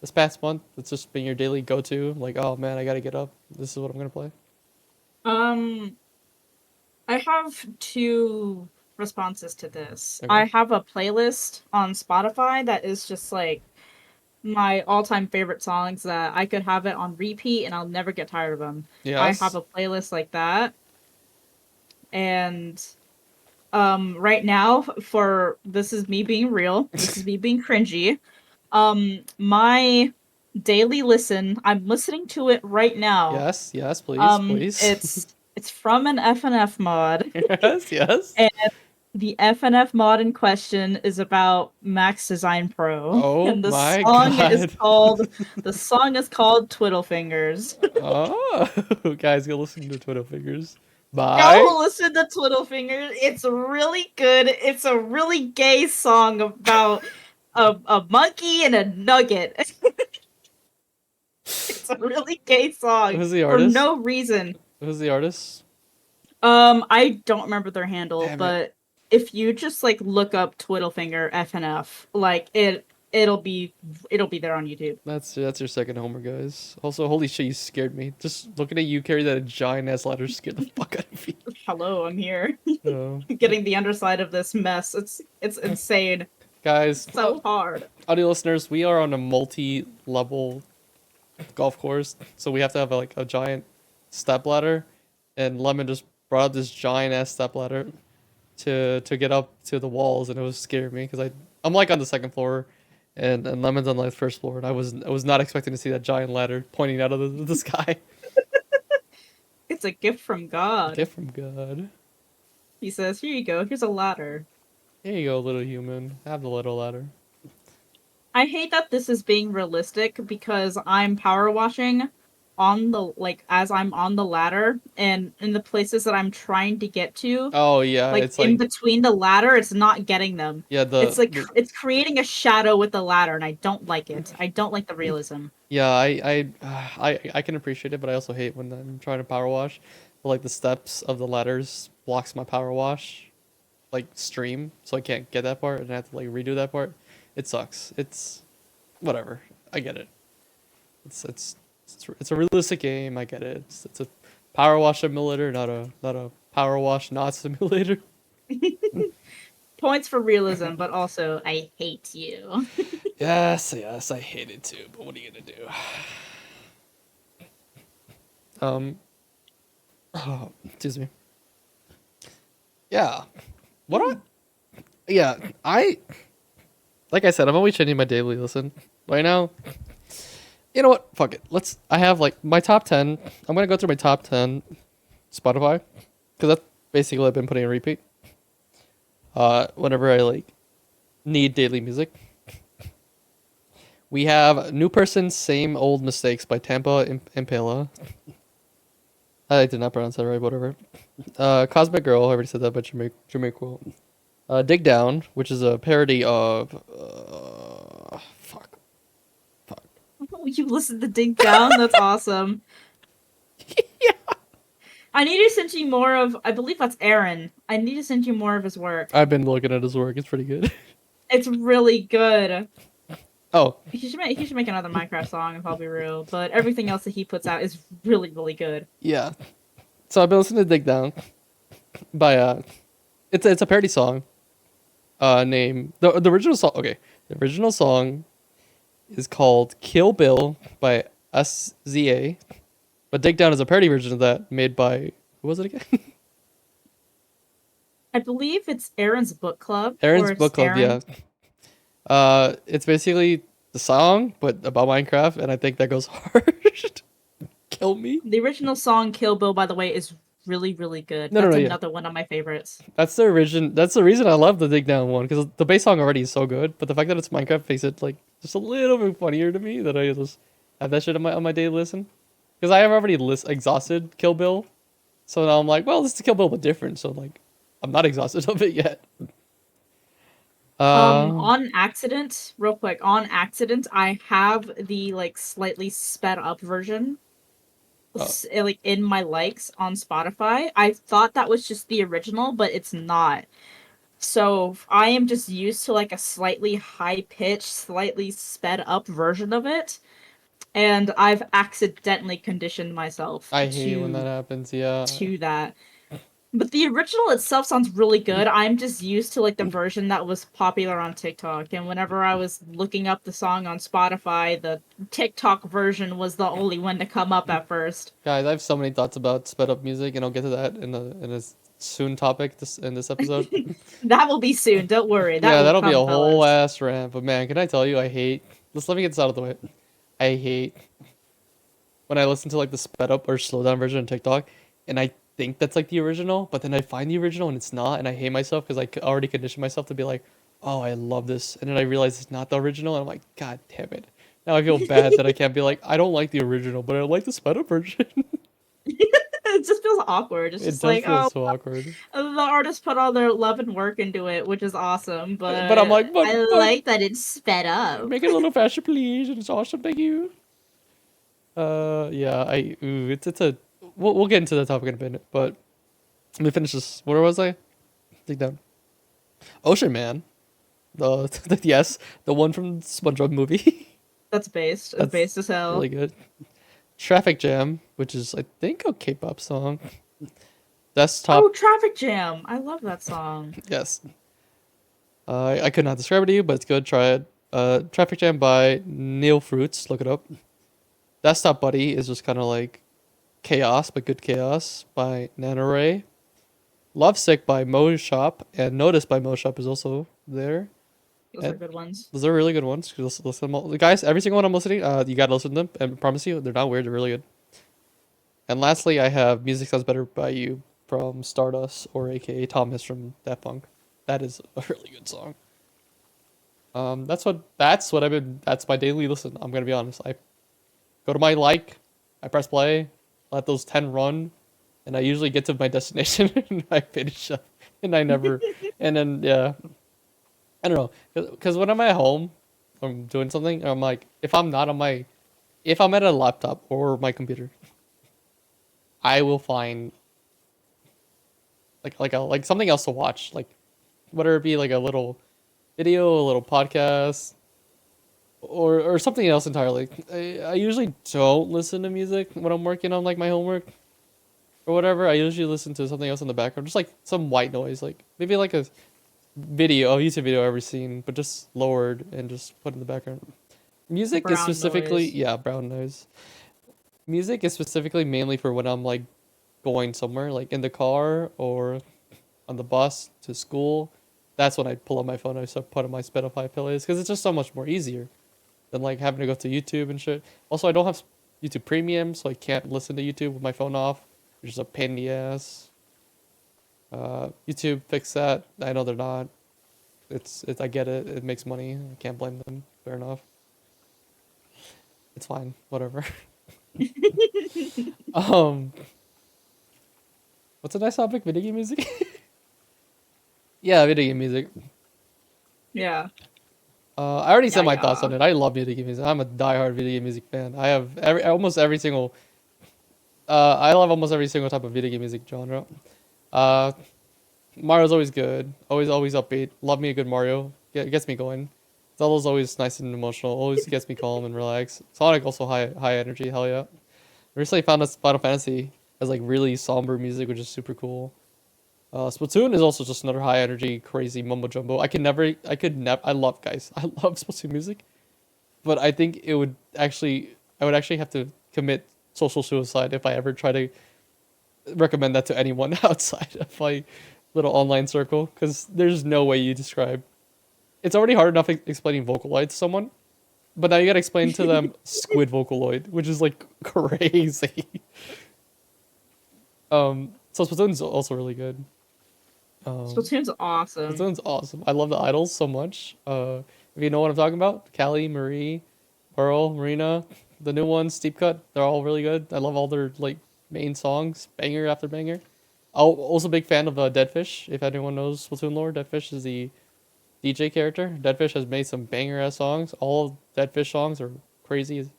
this past month? That's just been your daily go to. Like, oh man, I gotta get up. This is what I'm gonna play. um, I have two responses to this. Okay. I have a playlist on Spotify that is just like my all-time favorite songs that I could have it on repeat and I'll never get tired of them. I have Yes. a playlist like that, and right now, for this is me being real, this is me being cringy. My daily listen, I'm listening to it right now. Yes. Yes. Please. Please. It's from an FNF mod. Yes. Yes. And the FNF mod in question is about Max Design Pro, Oh and my god. the song is called Twiddle Fingers. Oh, guys, go listen to Twiddle Fingers. Bye. Go listen to Twiddle Fingers. It's really good. It's a really gay song about a monkey and a nugget. It's a really gay song Who's the for artist? no reason. Who's the artist? I don't remember their handle, Damn it. but if you just like look up Twiddlefinger FNF, like it'll be there on YouTube. That's your second homer, guys. Also, holy shit, you scared me. Just looking at you carry that giant ass ladder scared the fuck out of me. Hello, I'm here. Uh, Getting the underside of this mess. It's insane. guys, So hard. audio listeners, we are on a multi-level golf course, so we have to have like a giant step ladder, and Lemon just brought up this giant ass step ladder to get up to the walls, and it was scaring me because I'm like on the second floor, and Lemon's on like the first floor, and I was not expecting to see that giant ladder pointing out of the sky. It's a gift from God. Gift from God. He says, "Here you go. Here's a ladder." Here you go, little human. Have the little ladder. I hate that this is being realistic because I'm power washing on the like as I'm on the ladder, and in the places that I'm trying to get to, Oh yeah, like it's in like between the ladder, it's not getting them. yeah It's like the it's creating a shadow with the ladder, and I don't like it. I don't like the realism. yeah I can appreciate it, but I also hate when I'm trying to power wash. But, like the steps of the ladders blocks my power wash like stream, so I can't get that part, and I have to like redo that part. It sucks. It's whatever. I get it. It's a realistic game. I get it. It's a power wash simulator, not a power wash not simulator. Points for realism, but also I hate you. Yes, yes, I hate it too. But what are you gonna do? Oh, excuse me. Yeah. What? Yeah, like I said, I'm always changing my daily listen. Right now, you know what? Fuck it. I have like my top 10. I'm gonna go through my top 10 Spotify, because that's basically what I've been putting on repeat. Whenever I like need daily music. We have New Person, Same Old Mistakes by Tampa Impala. I did not pronounce that right, whatever. Cosmic Girl, I already said that by Jamaica. Dig Down, which is a parody of. Fuck. You listen to Dig Down? That's awesome. Yeah. I need to send you more of. I believe that's Aaron. I need to send you more of his work. I've been looking at his work, it's pretty good. It's really good. Oh, He should make another Minecraft song, if I'll be real. But everything else that he puts out is really, really good. yeah. So I've been listening to Dig Down by it's a parody song. Name the original song. Okay, the original song is called "Kill Bill" by SZA, but Dig Down is a parody version of that made by who was it again? I believe it's Aaron's book club. Aaron's or it's Book Club. Aaron. Yeah. It's basically the song, but about Minecraft, and I think that goes hard. Kill me. The original song "Kill Bill," by the way, is really, really good. No, no, That's no, yeah. another one of my favorites. That's the origin. That's the reason I love the Dig Down one, because the bass song already is so good, but the fact that it's Minecraft makes it like just a little bit funnier to me that I just have that shit on my daily listen. Because I have already exhausted Kill Bill, so now I'm like, well, this is Kill Bill but different. So like, I'm not exhausted of it yet. Uh, On accident, real quick, on accident, I have the like slightly sped up version, uh like in my likes on Spotify. I thought that was just the original, but it's not. So I am just used to like a slightly high pitched, slightly sped up version of it, and I've accidentally conditioned myself I hate when that happens. Yeah, to that. But the original itself sounds really good. I'm just used to like the version that was popular on TikTok, and whenever I was looking up the song on Spotify, the TikTok version was the only one to come up at first. guys, I have so many thoughts about sped up music, and I'll get to that in a soon topic in this episode. That will be soon. Don't worry. That Yeah, will that'll be a come, whole fellas. ass rant. But man, can I tell you, I hate. Let me get this out of the way. I hate when I listen to like the sped up or slow down version of TikTok, and I think that's like the original, but then I find the original and it's not, and I hate myself because already conditioned myself to be like, oh, I love this, and then I realize it's not the original, and I'm like, god damn it. Now I feel bad that I can't be like, I don't like the original, but I like the sped up version. It just feels awkward. It's It just does like, feel oh, so awkward. the artist put all their love and work into it, which is awesome, But I'm but like, I like that it's sped up. make it a little faster, please, and it's awesome, thank you. Yeah, it's a, we'll get into the topic in a minute, but let me finish this. Where was I? Dig down. Ocean Man. Yes, the one from SpongeBob movie. That's based. It's That's based as hell. really good. Traffic Jam, which is I think a K-pop song. Oh, Desktop, Traffic Jam. I love that song. yes. I could not describe it to you, but it's good. Try it. Traffic Jam by Neil Fruits. Look it up. Desktop Buddy is just kind of like chaos, but good chaos by Nanoray. Lovesick by Mo Shop and Notice by Mo Shop is also there. Those are And good ones. those are really good ones. Listen to them all. Guys, every single one I'm listening, you gotta listen to them. And I promise you, they're not weird. They're really good. And lastly, I have Music Sounds Better by You from Stardust, or AKA Thomas from Daft Punk. That is a really good song. That's what I've been. That's my daily listen. I'm gonna be honest. I go to my like, I press play, let those 10 run, and I usually get to my destination and I finish up, and I never, and then yeah, I don't know, because when I'm at home, I'm doing something, I'm like, if I'm at a laptop or my computer, I will find like something else to watch, like whether it be like a little video, a little podcast, or something else entirely. I usually don't listen to music when I'm working on like my homework or whatever. I usually listen to something else in the background, just like some white noise, like maybe like a YouTube video I've ever seen, but just lowered and just put in the background. Music is Brown specifically, noise. yeah, brown noise. Music is specifically mainly for when I'm like going somewhere, like in the car or on the bus to school. That's when I pull up my phone. I start putting my Spotify playlist because it's just so much more easier than like having to go to YouTube and shit. Also, I don't have YouTube Premium, so I can't listen to YouTube with my phone off, which is a pain in the ass. YouTube fix that. I know they're not. It's I get it. It makes money. I can't blame them. Fair enough. It's fine. Whatever. um, what's a nice topic? Video game music. Yeah, video game music. Yeah. I already Yeah, said my thoughts yeah. on it. I love video game music. I'm a diehard video game music fan. I have almost every single. I love almost every single type of video game music genre. Uh, Mario's always good. Always upbeat. Love me a good Mario. Gets me going. Zelda's always nice and emotional. Always gets me calm and relaxed. Sonic also high energy. Hell yeah. I recently found that Final Fantasy has like really somber music, which is super cool. Splatoon is also just another high energy, crazy mumbo jumbo. I love guys. I love Splatoon music, but I think I would actually have to commit social suicide if I ever try to recommend that to anyone outside of my little online circle, because there's no way you describe. It's already hard enough explaining Vocaloid to someone, but now you gotta explain to them Squid Vocaloid, which is like crazy. So Splatoon's also really good. Um, Splatoon's awesome. Splatoon's awesome. I love the idols so much. If you know what I'm talking about, Callie, Marie, Pearl, Marina, the new ones, Steep Cut, they're all really good. I love all their like main songs, banger after banger. Also big fan of Deadfish. If anyone knows Splatoon lore, Deadfish is the DJ character. Deadfish has made some banger ass songs. All Deadfish songs are crazy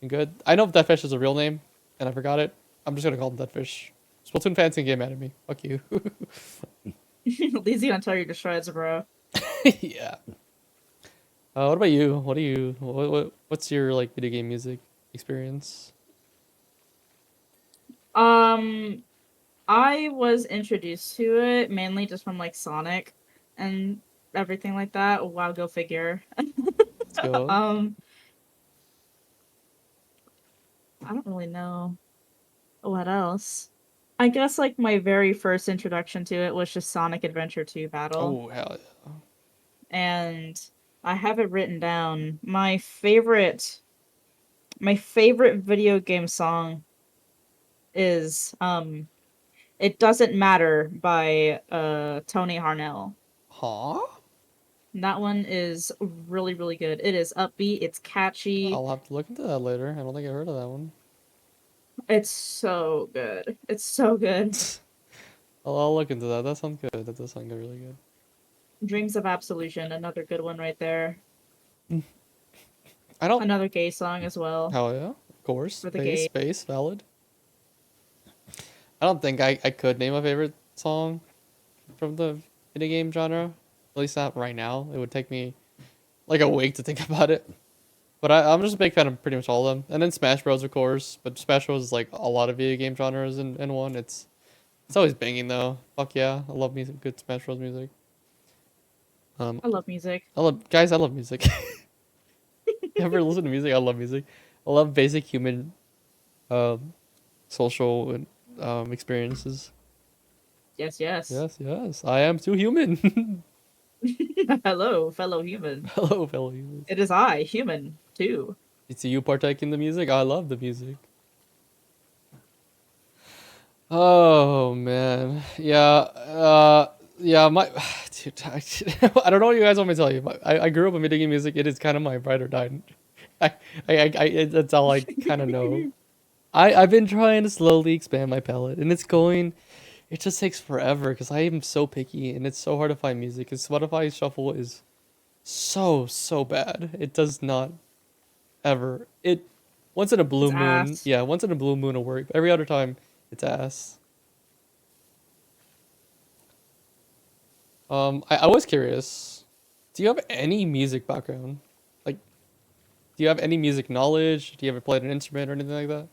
and good. I know Deadfish is a real name, and I forgot it. I'm just gonna call him Deadfish. Splatoon fans can get mad at me. Fuck you. Lee's gonna tell you to shreds, bro. Yeah. What about you? What do you? What's your like video game music experience? Um, I was introduced to it mainly just from like Sonic and everything like that. Wow, go figure. Let's go. um, I don't really know what else. I guess like my very first introduction to it was just Sonic Adventure 2 Battle, Oh hell and I have it written down. My favorite video game song is It Doesn't Matter by Tony Harnell. yeah. Huh? That one is really, really good. It is upbeat, it's catchy, I'll have to look into that later. I don't think I heard of that one. it's so good. It's so good. I'll look into that. That sounds good. That does sound really good. Dreams of Absolution, another good one right there. I don't. Another gay song as well Hell yeah. Of course. for the gay. Space, valid. I don't think I could name a favorite song from the video game genre. At least not right now. It would take me like a week to think about it. But I'm just a big fan of pretty much all of them. And then Smash Bros, of course. But Smash Bros is like a lot of video game genres in one. It's always banging though. Fuck yeah. I love music, good Smash Bros music. Um I love music. I love music. You ever listen to music? I love music. I love basic human um social and experiences. Yes, yes. Yes, yes. I am too human. Hello, fellow human. Hello, fellow humans. It is I, human, too. Do you partake in the music? I love the music. Oh man, yeah, yeah. My, dude, I don't know what you guys want me to tell you. But I grew up in video game music. It is kind of my ride or die. That's all I kind of know. I've been trying to slowly expand my palette, and it's going. It just takes forever because I am so picky, and it's so hard to find music. Because Spotify Shuffle is so bad. It does not ever. It once in a blue It's moon. ass. Yeah, once in a blue moon will work. But every other time, it's ass. I was curious. Do you have any music background? Like, do you have any music knowledge? Do you ever play an instrument or anything like that?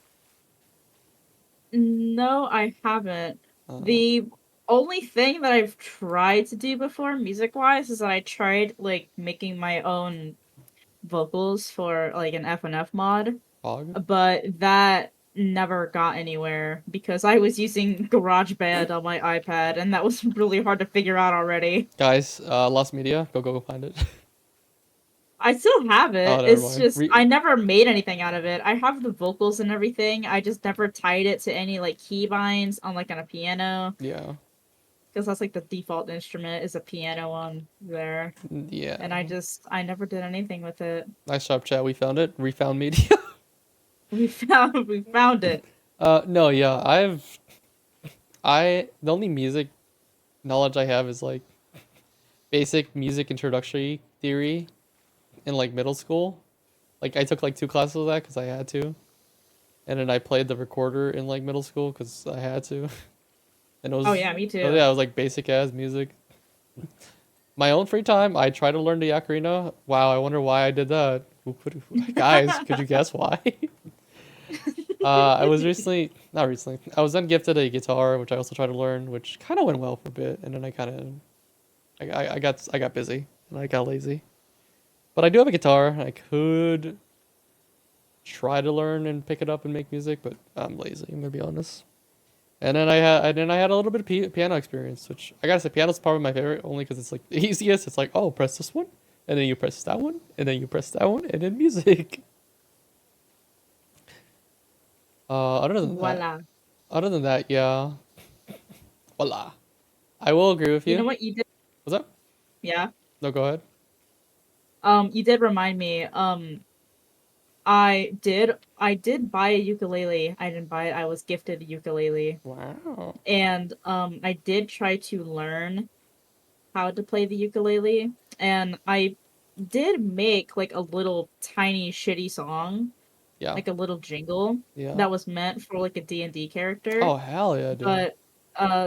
No, I haven't. Uh, The only thing that I've tried to do before, music-wise, is that I tried, like, making my own vocals for, like, an FNF mod, Fog? but that never got anywhere because I was using GarageBand on my iPad, and that was really hard to figure out already. Guys, Lost Media, go find it. I still have Oh, it. never It's mind. just I never made anything out of it. I have the vocals and everything. I just never tied it to any like keybinds on like on a piano Yeah, because that's like the default instrument is a piano on there. yeah. And I never did anything with it. Nice job, chat. We found it. We found media. We found it. No, yeah. The only music knowledge I have is like basic music introductory theory in like middle school. Like I took like two classes of that because I had to, and then I played the recorder in like middle school because I had to, and Oh yeah, me too. yeah, it was like basic ass music. My own free time, I try to learn the ocarina. Wow, I wonder why I did that. Guys, could you guess why? I was recently, not recently, I was then gifted a guitar, which I also tried to learn, which kind of went well for a bit, and then I got busy and I got lazy. But I do have a guitar. I could try to learn and pick it up and make music, but I'm lazy. I'm gonna be honest. And then I had a little bit of piano experience, which I gotta say, piano's probably my favorite, only because it's like the easiest. It's like, oh, press this one, and then you press that one, and then you press that one, and then music. Other than that, Voila. yeah, voila. I will agree with You know you. what you did? What's up? Yeah. No, go ahead. You did remind me. I did buy a ukulele. I didn't buy it. I was gifted a ukulele. Wow. And I did try to learn how to play the ukulele, and I did make like a little tiny shitty song, Yeah. like a little jingle Yeah. that was meant for like a D&D character, Oh hell yeah, dude. but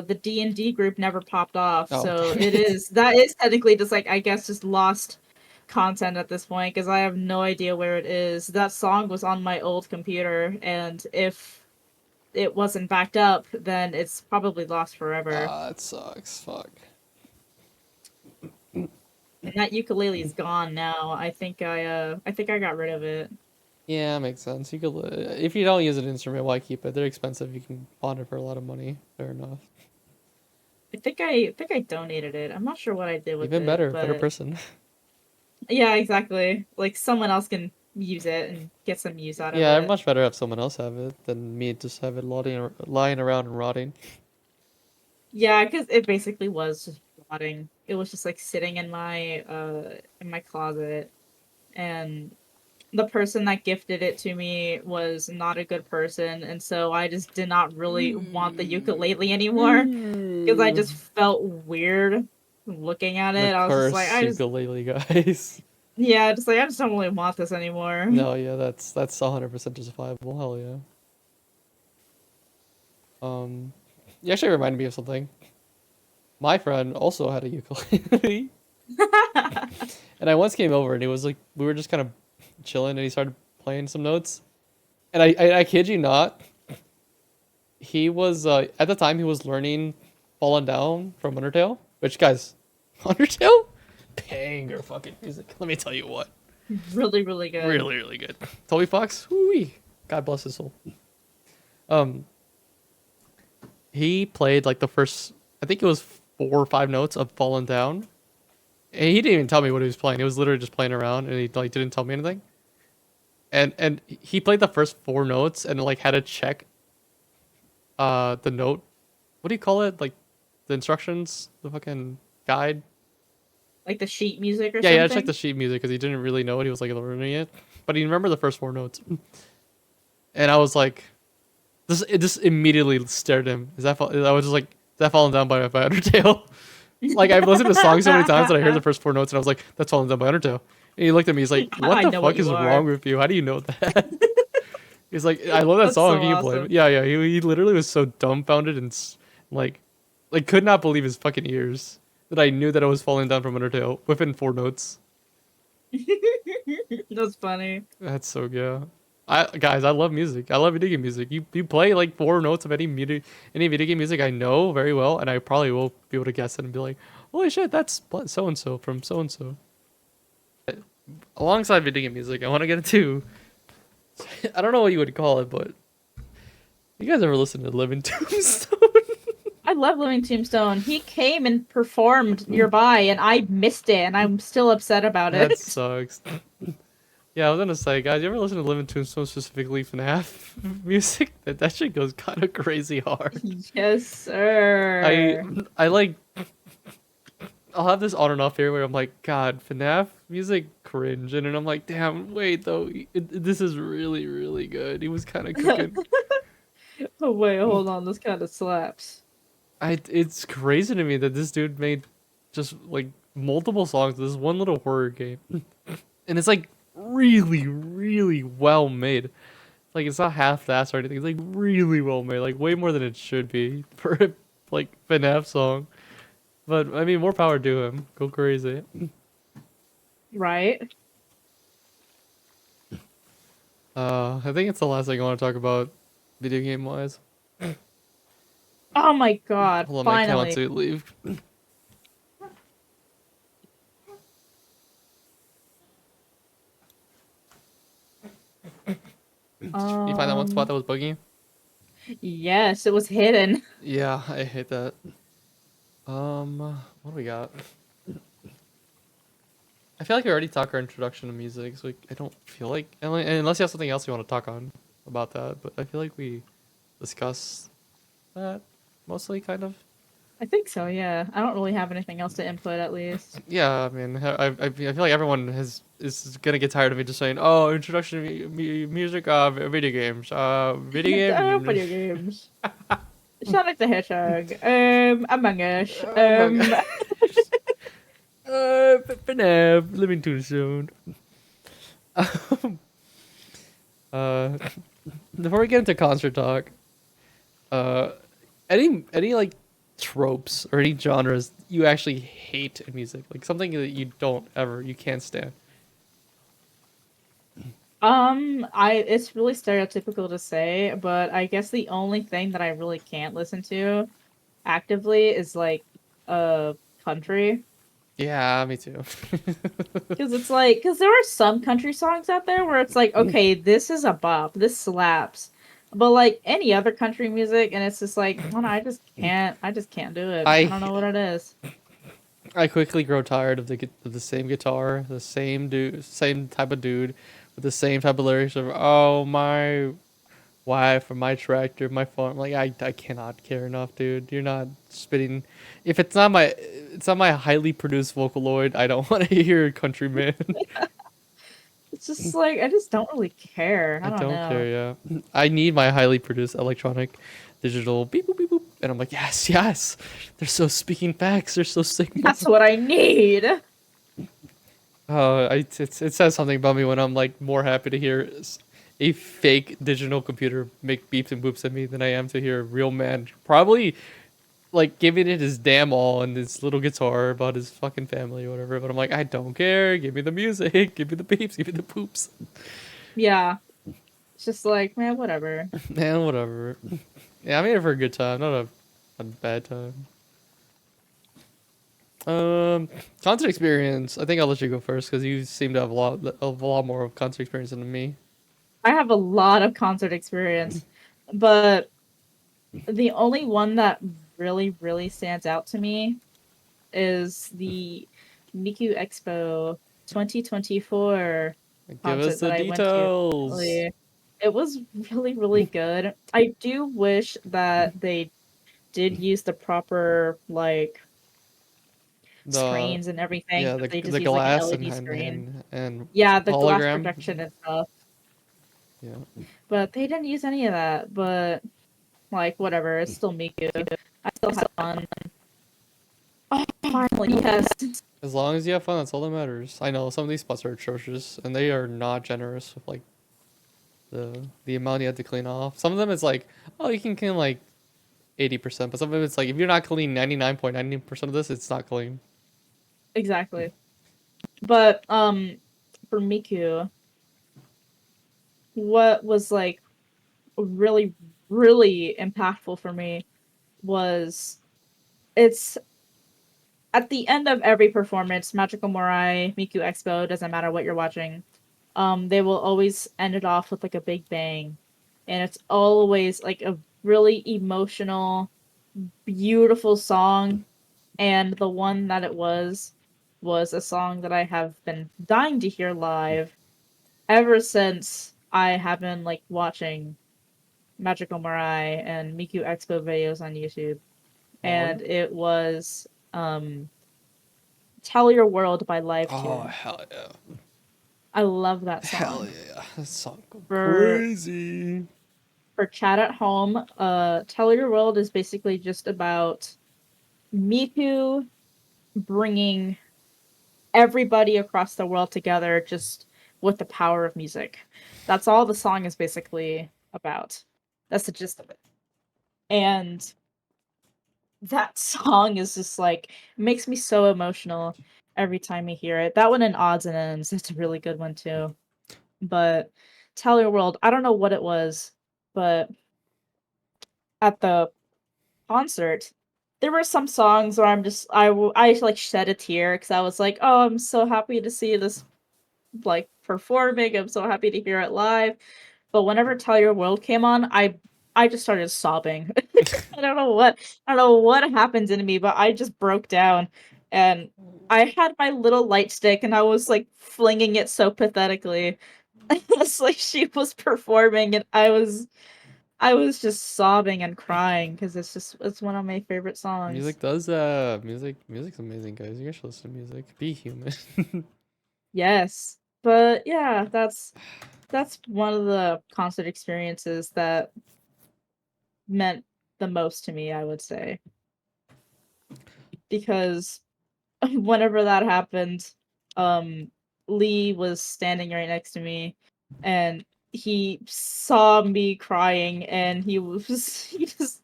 the D&D group never popped off, Oh so damn it. that is technically just like, I guess, just lost content at this point because I have no idea where it is. That song was on my old computer, and if it wasn't backed up, then it's probably lost forever. Ah, it sucks. Fuck. And that ukulele is gone now. I think I got rid of it. Yeah, makes sense. You could, if you don't use an instrument, why keep it? They're expensive. You can pawn it for a lot of money. Fair enough. I think I donated it. I'm not sure what I did with Even it, better, better but person. yeah, exactly. Like someone else can use it and get some use out of Yeah, I'd it. much rather have someone else have it than me just have it lying around and rotting. Yeah, because it basically was just rotting. It was just like sitting in my closet, and the person that gifted it to me was not a good person, and so I just did not really want the ukulele anymore because I just felt weird looking at The it. I was just like, curse ukulele, guys. yeah, just like I just don't really want this anymore. No, yeah, that's 100% justifiable. Hell yeah. You actually reminded me of something. My friend also had a ukulele, and I once came over and he was like, we were just kind of chilling, and he started playing some notes, and I kid you not, he was at the time he was learning Fallen Down from Undertale, which guys, Undertale, banger fucking music. Let me tell you what, Really, really good. really really good. Toby Fox, whoo God bless his soul. Um, he played like the first, I think it was 4 or 5 notes of Fallen Down, and he didn't even tell me what he was playing. He was literally just playing around, and he like didn't tell me anything. And he played the first 4 notes and like had to check the note, what do you call it, like the instructions, the fucking guide. Like the sheet music or Yeah, yeah, check the something. sheet music because he didn't really know it. He was like learning it, but he remembered the first 4 notes. And I was like, this it just immediately stared at him. I was just like, is that Fallen Down by Undertale? Like I've listened to songs so many times that I heard the first 4 notes and I was like, that's Fallen Down by Undertale. And he looked at me, he's like, what I the know what fuck is you wrong are. with you? How do you know that? He's like, I love that That's song. so Can you play it? awesome. Yeah, yeah. He literally was so dumbfounded and like, like could not believe his fucking ears that I knew that I was falling down from Undertale within 4 notes. That's funny. That's so yeah. I love music. I love video game music. You play like 4 notes of any video game music I know very well, and I probably will be able to guess it and be like, holy shit, that's so and so from so and so. Alongside video game music, I want to get into I don't know what you would call it, but you guys ever listen to Living Tombstone? I love Living Tombstone. He came and performed nearby, and I missed it, and I'm still upset about That it. sucks. Yeah, I was gonna say, guys, you ever listen to Living Tombstone, specifically FNAF music? That shit goes kind of crazy hard. Yes, I sir. I like I'll have this on and off here where I'm like, God, FNAF music cringe, and then I'm like, damn, wait though, this is really really good. He was kind of cooking. Oh wait, hold on. This kind of slaps. It's crazy to me that this dude made just like multiple songs to this one little horror game, and it's like really really well made. Like it's not half-assed or anything. It's like really well made, like way more than it should be for a like FNAF song. But I mean, more power to him. Go crazy. Right? I think it's the last thing I want to talk about, video game wise. Oh my god, Hold on, my cat wants finally. to leave. You find that one spot Um, that was bugging you? yes, it was hidden. Yeah, I hate that. What do we got? I feel like we already talked our introduction to music, so I don't feel like unless you have something else you want to talk on about that, but I feel like we discussed that mostly, kind of. I think so. Yeah, I don't really have anything else to input at least. Yeah, I mean, I feel like everyone is gonna get tired of me just saying, "Oh, introduction to music, video games, video Video game, games. Sonic the Hedgehog. Among Us. among, FNAF, Living Too Soon." Uh, before we get into concert talk, uh, any like tropes or any genres you actually hate in music, like something that you can't stand. It's really stereotypical to say, but I guess the only thing that I really can't listen to actively is like uh country. Yeah, me too. Because it's like, because there are some country songs out there where it's like, okay, this is a bop, this slaps. But like any other country music, and it's just like, well, I just can't do it. I I don't know what it is. I quickly grow tired of of the same guitar, the same dude, same type of dude, with the same type of lyrics of "Oh my wife or my tractor, my farm." Like I cannot care enough, dude. You're not spitting. If it's not my highly produced Vocaloid, I don't want to hear countryman. It's just like, I just don't really care. I I don't don't know. care. Yeah, I need my highly produced electronic, digital beep boop beep boop, and I'm like yes, yes. They're so speaking facts. They're so signal. That's what I need. It says something about me when I'm like more happy to hear a fake digital computer make beeps and boops at me than I am to hear a real man probably like giving it his damn all and his little guitar about his fucking family or whatever. But I'm like, I don't care. Give me the music. Give me the beeps. Give me the poops. Yeah. It's just like, man, whatever. Man, whatever. Yeah, I'm here for a good time, not a bad time. Um, concert experience. I think I'll let you go first because you seem to have a lot more of concert experience than me. I have a lot of concert experience, but the only one that really, really stands out to me is the Miku Expo 2024 Give us concert the that I went to details. recently. It was really, really good. I do wish that they did use the proper like The screens and everything, Yeah, but they just the use like an glass LED screen. and Yeah, the glass hologram. projection and stuff. Yeah. But they didn't use any of that. But like whatever, it's still Miku. I still had fun. Oh, finally, yes. As long as you have fun, that's all that matters. I know some of these spots are atrocious and they are not generous with like the amount you have to clean off. Some of them it's like, oh, you can clean like 80%, but some of them it's like if you're not clean 99.99% of this, it's not clean. Exactly. But for Miku, what was like really, really impactful for me was it's at the end of every performance, Magical Morai, Miku Expo, doesn't matter what you're watching, they will always end it off with like a big bang. And it's always like a really emotional, beautiful song. And the one that it was a song that I have been dying to hear live ever since I have been like watching Magical Mirai and Miku Expo videos on YouTube. On. And it was Tell Your World by Live Oh Tune. hell yeah. I love that Hell song. yeah. That song go For crazy. for chat at home, Tell Your World is basically just about Miku bringing everybody across the world together just with the power of music. That's all the song is basically about. That's the gist of it. And that song is just like makes me so emotional every time I hear it. That one in Odds and Ends, it's a really good one too. But Tell Your World, I don't know what it was, but at the concert, there were some songs where I like shed a tear because I was like, oh, I'm so happy to see this like performing. I'm so happy to hear it live. But whenever Tell Your World came on, I just started sobbing. I don't know what happened in me, but I just broke down and I had my little light stick and I was like flinging it so pathetically. It's like she was performing and I was I was just sobbing and crying because it's one of my favorite songs. Music does music's amazing, guys. You guys should listen to music. Be human. Yes. But yeah, that's one of the concert experiences that meant the most to me, I would say. Because whenever that happened, um, Lee was standing right next to me, and he saw me crying, and he was he just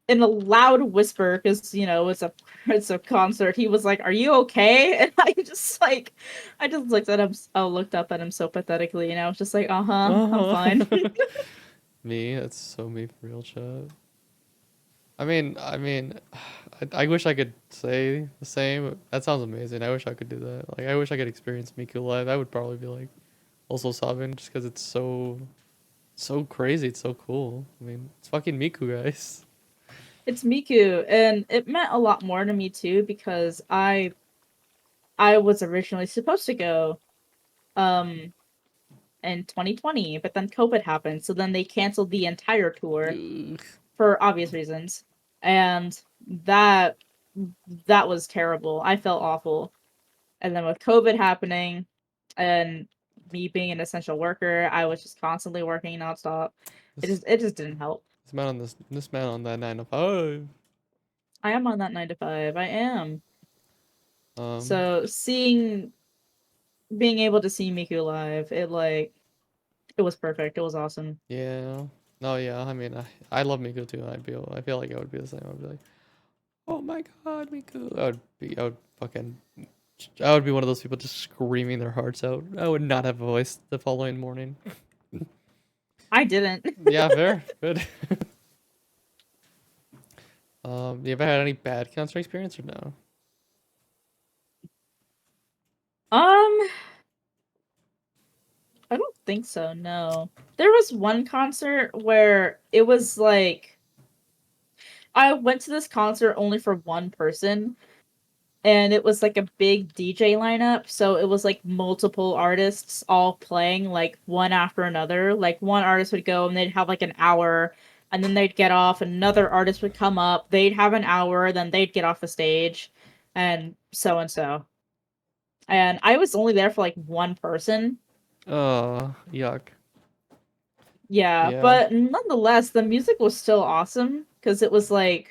in a loud whisper, because it's a concert. He was like, "Are you okay?" And I just looked at him. I looked up at him so pathetically, and I was just like, "Uh huh, I'm fine." Uh-huh. Me, that's so me for real, chat. I wish I could say the same. That sounds amazing. I wish I could do that. Like, I wish I could experience Miku live. I would probably be like also sobbing just because it's so crazy. It's so cool. I mean, it's fucking Miku, guys. It's Miku, and it meant a lot more to me too because I was originally supposed to go um in 2020, but then COVID happened, so then they canceled the entire tour Ugh. for obvious reasons. And that that was terrible. I felt awful. And then with COVID happening and me being an essential worker, I was just constantly working nonstop. This It just didn't help. this man on that 9 to 5. I am on that 9 to 5. I am. Um, So being able to see Miku live, it was perfect. It was awesome. yeah. No, yeah. I love Miku too. I feel like I would be the same. I'd be like, oh my god, Miku. I would fucking I would be one of those people just screaming their hearts out. I would not have a voice the following morning. I didn't. Yeah, fair. Good. You ever had any bad concert experience or no? um, I don't think so, no. There was one concert where it was like I went to this concert only for one person, and it was like a big DJ lineup, so it was like multiple artists all playing like one after another. Like one artist would go and they'd have like an hour, and then they'd get off, another artist would come up, they'd have an hour, then they'd get off the stage, and so and so. And I was only there for like one person. Yuck. Yeah, Yeah. but nonetheless, the music was still awesome because it was like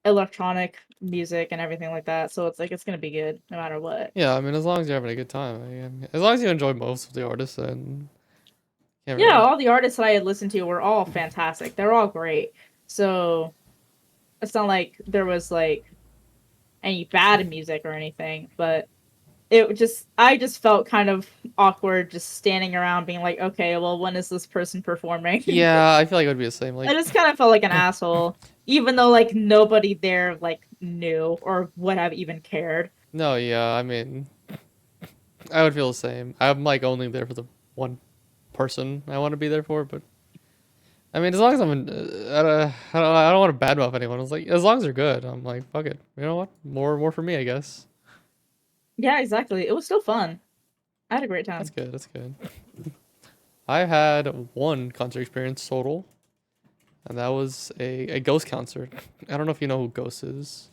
electronic music and everything like that. So it's like it's gonna be good no matter what. Yeah, I mean, as long as you're having a good time, as long as you enjoy most of the artists, then can't Yeah, really. all the artists that I had listened to were all fantastic. They're all great. So it's not like there was like any bad music or anything, but I just felt kind of awkward just standing around being like, okay, well, when is this person performing? Yeah, I feel like it would be the same. I Like, just kind of felt like an asshole, even though like nobody there like knew or would have even cared. no, yeah, I would feel the same. I'm like only there for the one person I want to be there for, but I mean, as long as I don't want to badmouth anyone. It's like as long as they're good, I'm like, fuck it. You know what? More for me, I guess. Yeah, exactly. It was still fun. I had a great That's time. good. That's good. I had one concert experience total, and that was a Ghost concert. I don't know if you know who Ghost is.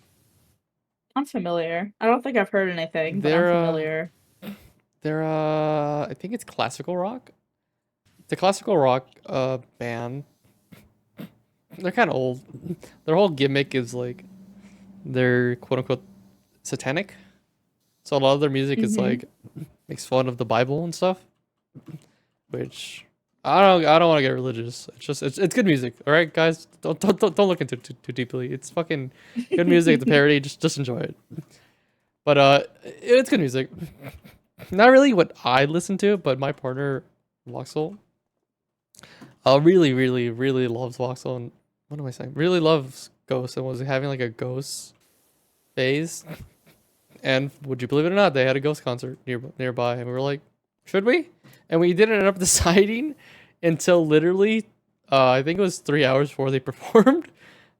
I'm familiar. I don't think I've heard anything, but I'm They're familiar. they're I think it's classical rock. It's a classical rock band. They're kind of old. Their whole gimmick is like they're quote unquote satanic. So a lot of their music is Mm-hmm. like makes fun of the Bible and stuff, which I don't want to get religious. It's good music. All right, guys, don't look into it too deeply. It's fucking good music. It's a parody. Just enjoy it. But it's good music. Not really what I listen to, but my partner Voxel really loves Voxel and what am I saying? Really loves Ghost and was having like a Ghost phase. And would you believe it or not, they had a Ghost concert nearby, and we were like, should we? And we didn't end up deciding until literally, I think it was 3 hours before they performed.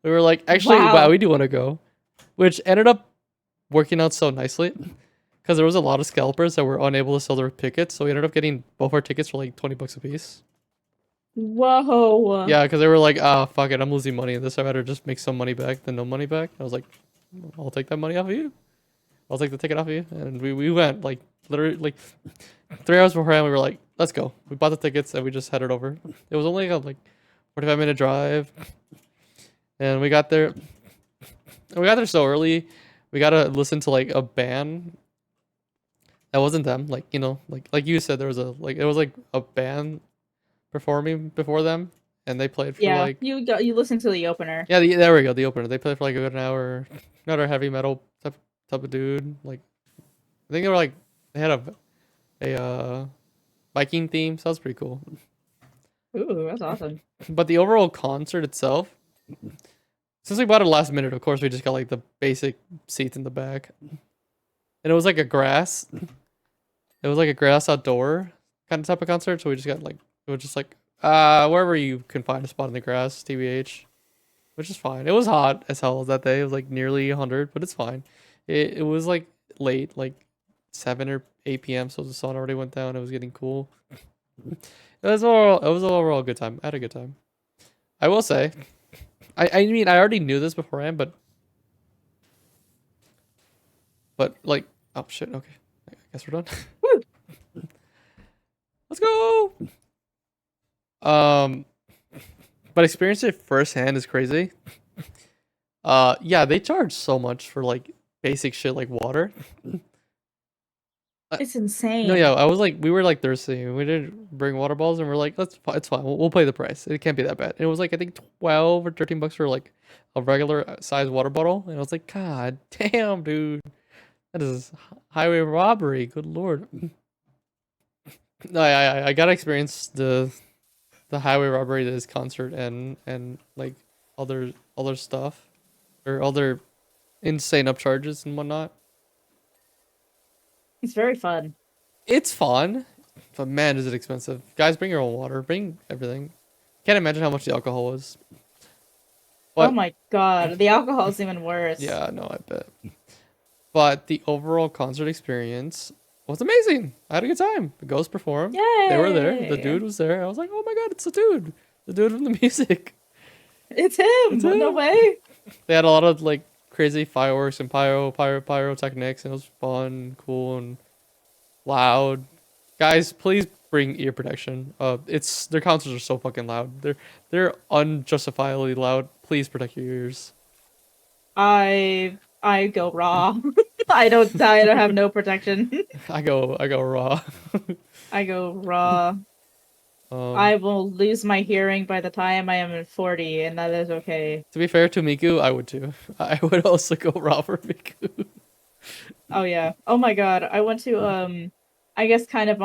We were like, actually, wow, Wow. we do want to go, which ended up working out so nicely because there was a lot of scalpers that were unable to sell their tickets, so we ended up getting both our tickets for like $20 a piece. Whoa. Yeah, because they were like, "Ah, fuck it, I'm losing money in this. I better just make some money back than no money back." I was like, "I'll take that money off of you. I'll take the ticket off of you." And we went like literally like 3 hours beforehand. We were like, "Let's go." We bought the tickets and we just headed over. It was only a like 45-minute drive, and we got there. We got there so early. We got to listen to like a band that wasn't them. Like like you said, there was a like it was like a band performing before them, and they played for Yeah, like you listen to the opener. yeah, there we go, the opener. They played for like a good an hour. Another heavy metal type of dude. Like I think they were like they had a Viking theme, so that was pretty cool. Ooh, that's awesome. But the overall concert itself, since we bought it last minute, of course we just got like the basic seats in the back, and it was like a grass. It was like a grass outdoor kind of type of concert, so we just got like it was just like wherever you can find a spot in the grass, TBH. Which is fine. It was hot as hell that day. It was like nearly 100, but it's fine. It was like late, like 7 or 8 p.m. So the sun already went down. It was getting cool. It was overall a good time. I had a good time. I will say, I mean I already knew this beforehand, but like oh shit. Okay, I guess we're done. Woo! Let's go. Um, but experiencing it firsthand is crazy. Yeah, they charge so much for like basic shit like water. It's No, yeah, insane. I was like, we were like thirsty. We didn't bring water bottles, and we're like, it's fine. We'll pay the price. It can't be that bad. And it was like I think 12 or 13 bucks for like a regular size water bottle, and I was like, God damn, dude, that is highway robbery. Good lord. No, I gotta experience the highway robbery that is concert and like other stuff or other insane upcharges and whatnot. It's very fun. It's fun, but man, is it expensive. Guys, bring your own water. Bring everything. Can't imagine how much the alcohol was. Oh But my god, the alcohol is even worse. yeah, no, I bet. But the overall concert experience was amazing. I had a good time. The Ghosts performed. They were there. The Yay! dude was there. I was like, oh my god, it's the dude. The dude from the music. It's It's him! No him. way! They had a lot of like crazy fireworks and pyrotechnics, and it was fun, cool, and loud. Guys, please bring ear protection. It's their concerts are so fucking loud. They're unjustifiably loud. Please protect your ears. I go raw. I don't have no protection. I go raw. I go raw. Um, I will lose my hearing by the time I am in 40, and that is okay. to be fair to Miku, I would too. I would also go raw for Miku. Oh yeah. Oh my god. I went to I guess kind of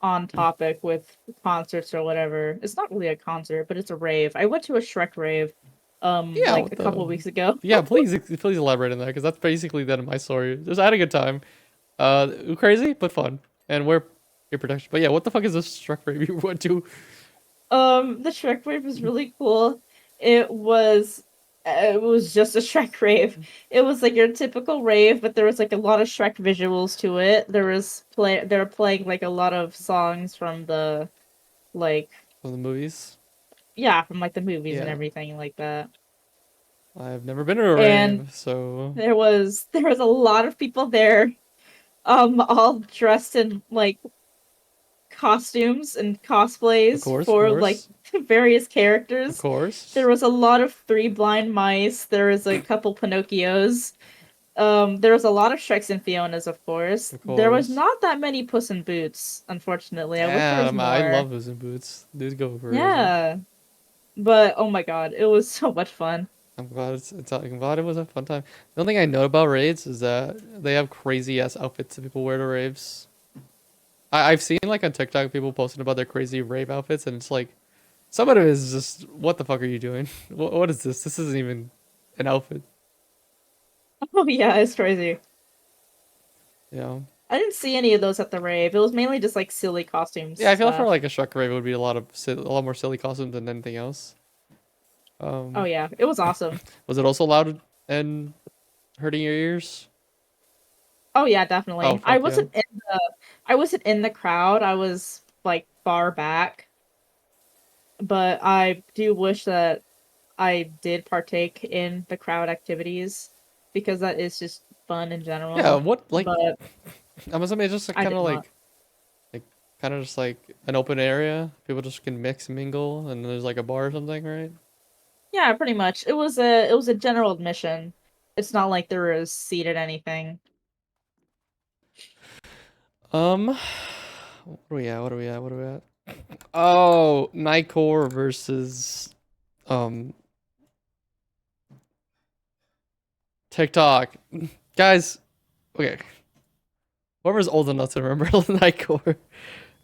on topic with concerts or whatever. It's not really a concert, but it's a rave. I went to a Shrek rave Yeah, like what a couple of the? weeks ago. Yeah, please elaborate on that because that's basically the end of my story. Just I had a good time. Crazy but fun, and wear ear protection. But yeah, what the fuck is this struck rave you went to? The Shrek rave was really cool. It was just a Shrek rave. It was like your typical rave, but there was like a lot of Shrek visuals to it. They were playing like a lot of songs from the like From the movies. yeah, from like the movies and Yeah, everything like that. I've never been to a And rave, so there was a lot of people there, all dressed in like costumes and of cosplays course, of for like course, various of characters. There course, was a lot of Three Blind Mice. There was a couple Pinocchios. There was a lot of Shreks and Fionas, of course. of There was course. not that many Puss in Boots, unfortunately. I wish there was Damn, I more. love Puss in Boots. Dudes go crazy. Yeah, but oh my god, it was so much fun. I'm glad it was a fun time. The only thing I know about raves is that they have crazy ass outfits that people wear to raves. I've seen like on TikTok people posting about their crazy rave outfits, and it's like some of it is just what the fuck are you doing? What is this? This isn't even an outfit. Oh yeah, it's crazy. You know? I didn't see any of those at the rave. It was mainly just like silly costumes Yeah, I feel for stuff. like a Shrek rave it would be a lot more silly costumes than anything else. Oh Um, yeah, it was awesome. was it also loud and hurting your ears? Oh yeah, Oh definitely. fuck yeah. I wasn't in the crowd. I was like far back. but I do wish that I did partake in the crowd activities because that is just fun in Yeah, general. what like But I'm assuming it's just like, I kind did of not. like kind of just like an open area. People just can mix and mingle, and there's like a bar or something, right? Yeah, pretty much. It was a general admission. It's not like there was seated anything. What are we at? What are we at? What are we at? Oh, Nightcore versus um TikTok. Guys, okay. Whoever's old enough to remember Nightcore.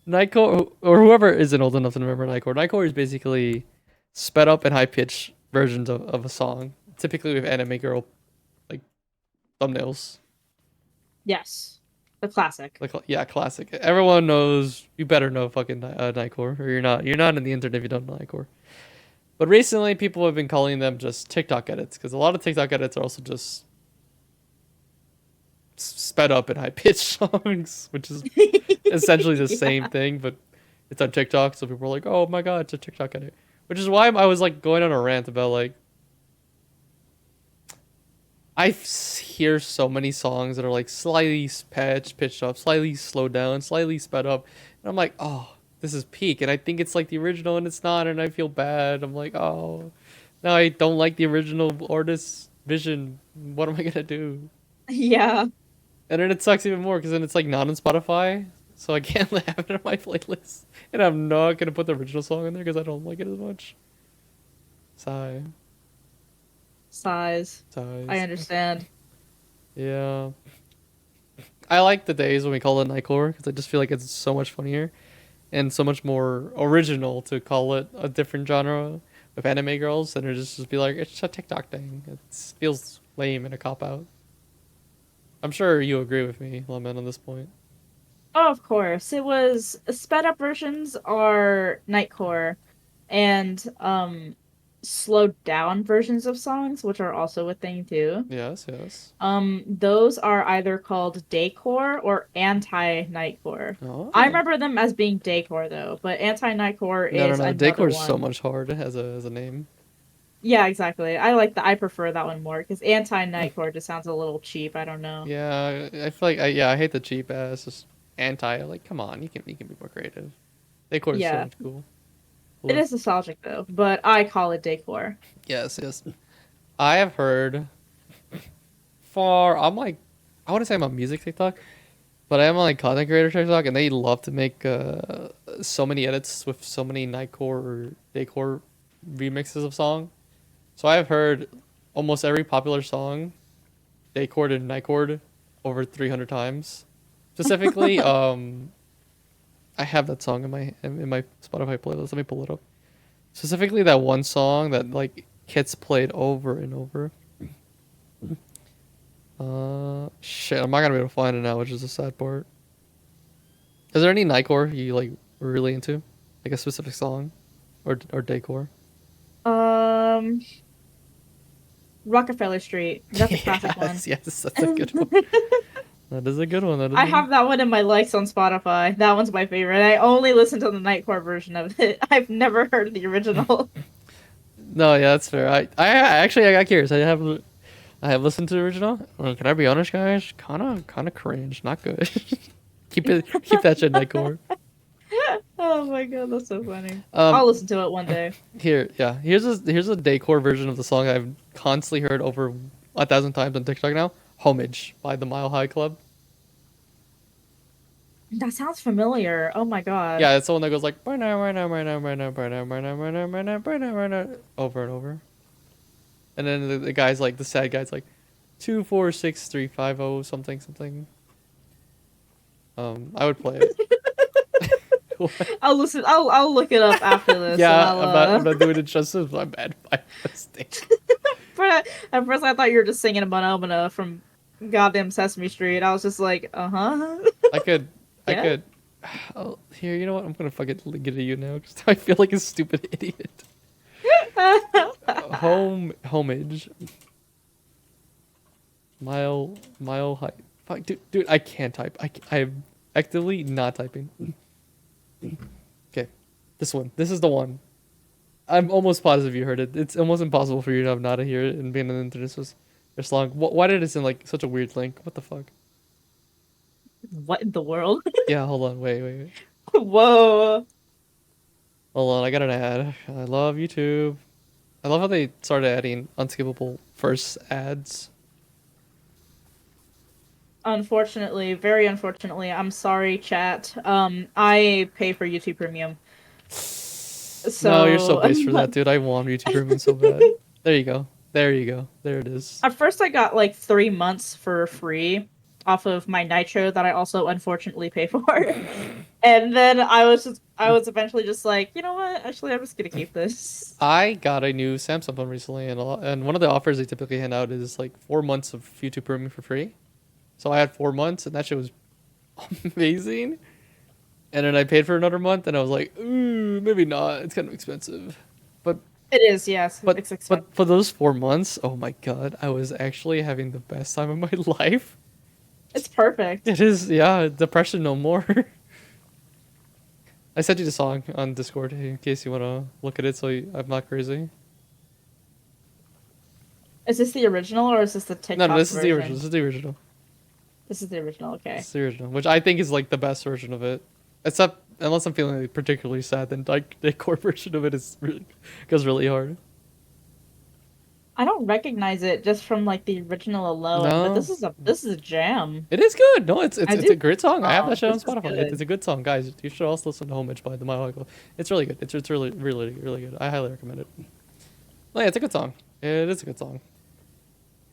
Nightcore or whoever isn't old enough to remember Nightcore. Nightcore is basically sped up and high pitched versions of a song. Typically with anime girl like thumbnails. Yes. The classic. Like yeah, classic. Everyone knows. You better know fucking Nightcore, or you're not in the internet if you don't know Nightcore. But recently, people have been calling them just TikTok edits because a lot of TikTok edits are also just sped up and high pitched songs, which is essentially the same Yeah. thing, but it's on TikTok. So people are like, "Oh my god, it's a TikTok edit," which is why I was like going on a rant about like hear so many songs that are like slightly pitched up, slightly slowed down, slightly sped up, and I'm like, "Oh, this is peak," and I think it's like the original, and it's not, and I feel bad. I'm like, "Oh, now I don't like the original artist's vision. What am I gonna do?" Yeah. And then it sucks even more because then it's like not on Spotify, so I can't have it on my playlist. And I'm not gonna put the original song in there because I don't like it as much. Sigh, Size. I sighs. understand. Yeah, I like the days when we call it Nightcore because I just feel like it's so much funnier and so much more original to call it a different genre of anime girls than to just be like it's a TikTok thing. It feels lame and a cop out. I'm sure you agree with me, Lemon, on this point. Oh, of course. It was sped up versions are Nightcore and slowed down versions of songs, which are also a thing too. Yes, yes. Those are either called daycore or anti-nightcore. I Oh. remember them as being daycore though, but anti-nightcore No, no, is no. another Decor is so one. much harder as a name. Yeah, exactly. I prefer that one more because anti-nightcore just sounds a little cheap. I don't know. Yeah, I feel like I hate the cheap ass just anti. Like, come on, you can be more creative. Decor is so Yeah, much cool. it Cooler. is nostalgic though, but I call it daycore. Yes, yes. I have heard far. I'm like, I want to say I'm on music TikTok, but I am on like content creator TikTok, and they love to make so many edits with so many nightcore or decor remixes of song. So I've heard almost every popular song decor and nightcore over 300 times. Specifically, I have that song in my Spotify playlist. Let me pull it up. Specifically, that one song that like gets played over and over. Shit, I'm not gonna be able to find it now, which is the sad part. Is there any nightcore you like were really into, like a specific song, or decor? Um, Rockefeller Street. That's a classic one. Yes, yes, that's a good one. That is a good one. That is I a good... have that one in my likes on Spotify. That one's my favorite. I only listen to the Nightcore version of it. I've never heard the original. No, yeah, that's fair. I actually I got curious. I have listened to the original. Can I be honest, guys? Kind of cringe. Not good. Keep that shit nightcore. Oh my god, that's so funny. I'll Um, listen to it one day. yeah. Here's a decor version of the song I've constantly heard over 1,000 times on TikTok now. Homage by the Mile High Club. That sounds familiar. Oh my god. Yeah, it's the one that goes like over and over. And then the guy's like the sad guy's like 246 350 something something. I would play it. I'll listen. I'll look it up after this, and Yeah, I'll I'm not doing it justice. My bad. My mistake. At first, I thought you were just singing a Phenomena from goddamn Sesame Street. I was just like, uh huh. I could, I Yeah. could. Oh, here, you know what? I'm gonna fucking get at you now because I feel like a stupid idiot. Homage. Mile high. Fuck, dude, I can't type. I'm actively not typing. Okay, this one. This is the one. I'm almost positive you heard it. It's almost impossible for you to have not to hear it and being on the internet was this long. Why did it send like such a weird link? What the fuck? What in the world? Yeah, hold on, wait. Whoa. Hold on, I got an ad. I love YouTube. I love how they started adding unskippable first ads. Unfortunately, very unfortunately, I'm sorry, chat. I pay for YouTube Premium. No, you're so So based for that, dude. I want YouTube Premium so bad. There you go. There you go. There it is. at first I got like 3 months for free off of my Nitro that I also unfortunately pay for. And then I was eventually just like, you know what? Actually, I'm just gonna keep this. I got a new Samsung phone recently, and one of the offers they typically hand out is like 4 months of YouTube Premium for free. So I had 4 months, and that shit was amazing. And then I paid for another month, and I was like, ooh, maybe not. It's kind of expensive. But It is, yes, but it's expensive. but for those 4 months, oh my god, I was actually having the best time of my life. It's perfect. It is, yeah, depression no more. I sent you the song on Discord in case you want to look at it so I'm not crazy. Is this the original or is this the TikTok No, this is the version? original. This is the original. This is the original, okay. This is the original, which I think is like the best version of it. Except, unless I'm feeling like, particularly sad, then like the core version of it is really goes really hard. I don't recognize it just from like the original alone, but No, this is a jam. it is good. No, I it's do. a great song. I have that shit on This is Spotify. good. It's a good song, guys. You should also listen to Homage by the Mythical. It's really good. It's really good. I highly recommend it. Oh yeah, it's a good song. It is a good song.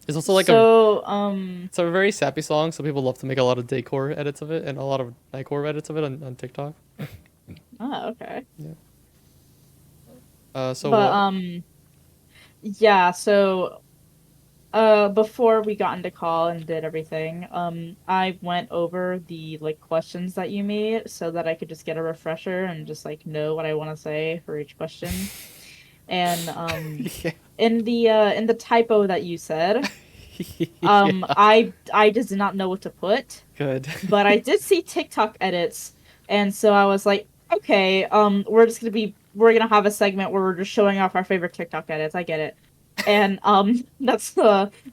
It's also like it's a very sappy song, so people love to make a lot of decor edits of it and a lot of nightcore edits of it on TikTok. Okay. Yeah. But yeah, so before we got into call and did everything, I went over the like questions that you made so that I could just get a refresher and just like know what I want to say for each question. And yeah. in the typo that you said, Yeah. I just did not know what to put, Good. but I did see TikTok edits, and so I was like, okay, we're gonna have a segment where we're just showing off our favorite TikTok edits. I get it. And that's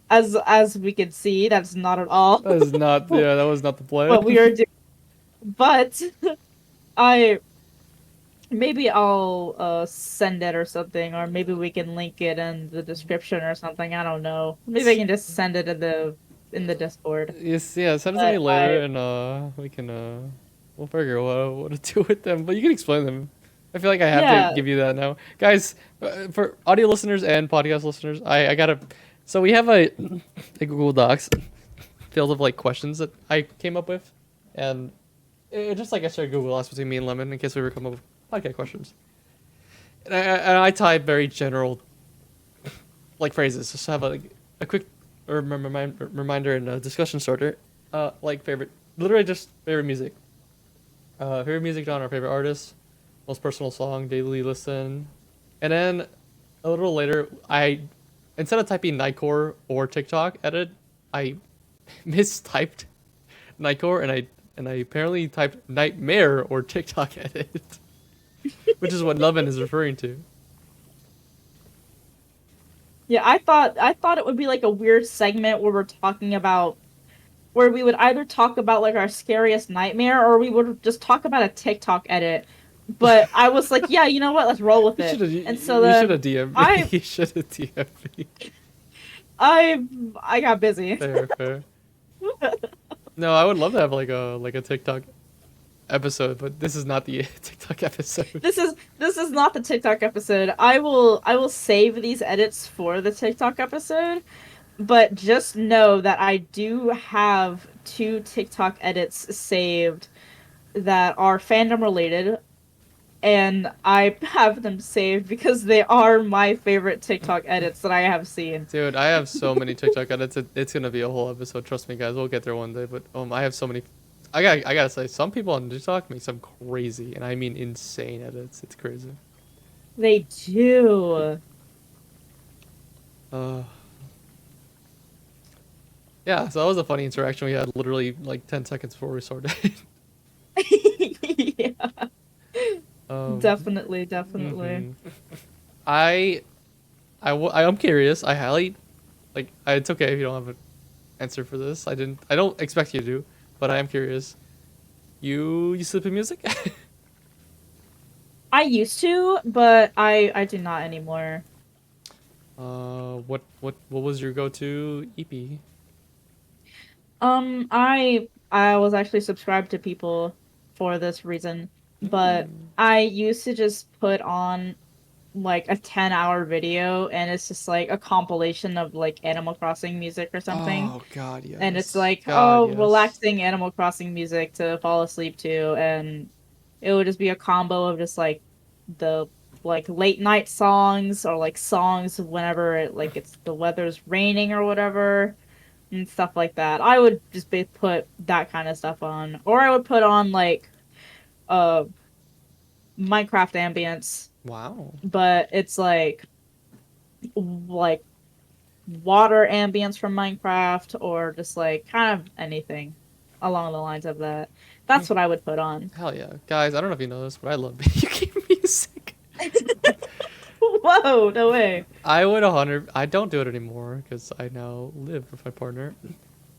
as we can see, that's not at all That is not. Yeah, that was not the plan. what we are doing. But I maybe I'll send it or something, or maybe we can link it in the description or something. I don't know. Maybe I can just send it in the Discord. Yes, yeah. Send it to me But later, and we can we'll figure out what to do with them. But you can explain them. I feel like I have to yeah, give you that now, guys. For audio listeners and podcast listeners, I gotta. So we have a Google Docs filled with like questions that I came up with, and it just like I shared Google Docs between me and Lemon in case we ever come up with podcast questions. And I type very general like phrases just to have a quick reminder and a discussion starter. Like literally just favorite music. Favorite music genre, favorite artist, most personal song, daily listen, and then a little later, instead of typing Nightcore or TikTok edit, I mistyped Nightcore and I apparently typed Nightmare or TikTok edit, which is what Lovin is referring to. yeah. I thought it would be like a weird segment where we're talking about where we would either talk about like our scariest nightmare or we would just talk about a TikTok edit. But I was like, yeah, you know what? Let's roll with it. And so You should have then DM'd me. I You should have DM'd me. I got busy. Fair. No, I would love to have like a TikTok episode, but this is not the TikTok episode. This is not the TikTok episode. I will save these edits for the TikTok episode, but just know that I do have 2 TikTok edits saved that are fandom related, and I have them saved because they are my favorite TikTok edits that I have seen. Dude, I have so many TikTok edits. It's gonna be a whole episode. Trust me, guys. We'll get there one day. But I have so many. I gotta say, some people on TikTok make some crazy, and I mean insane edits. It's crazy. They do. Yeah. So that was a funny interaction we had. Literally like 10 seconds before we started. Yeah. um, Definitely. mhm. I I am curious. I highly it's okay if you don't have an answer for this. I don't expect you to, but I am curious. You sleep in music? I used to, but I do not anymore. What was your go-to EP? I was actually subscribed to people for this reason, but Mm. I used to just put on like a 10-hour video and it's just like a compilation of like Animal Crossing music or something. Oh God, And it's yes. like, God, oh, yes. relaxing Animal Crossing music to fall asleep to, and it would just be a combo of just like the like late night songs or like songs whenever it's the weather's raining or whatever and stuff like that. I would just put that kind of stuff on, or I would put on like uh Minecraft ambience, Wow. but it's like water ambience from Minecraft or just like kind of anything along the lines of that. That's what I would put on. Hell yeah. Guys, I don't know if you know this, but I love video game music. Whoa, no way. I would 100. I don't do it anymore because I now live with my partner.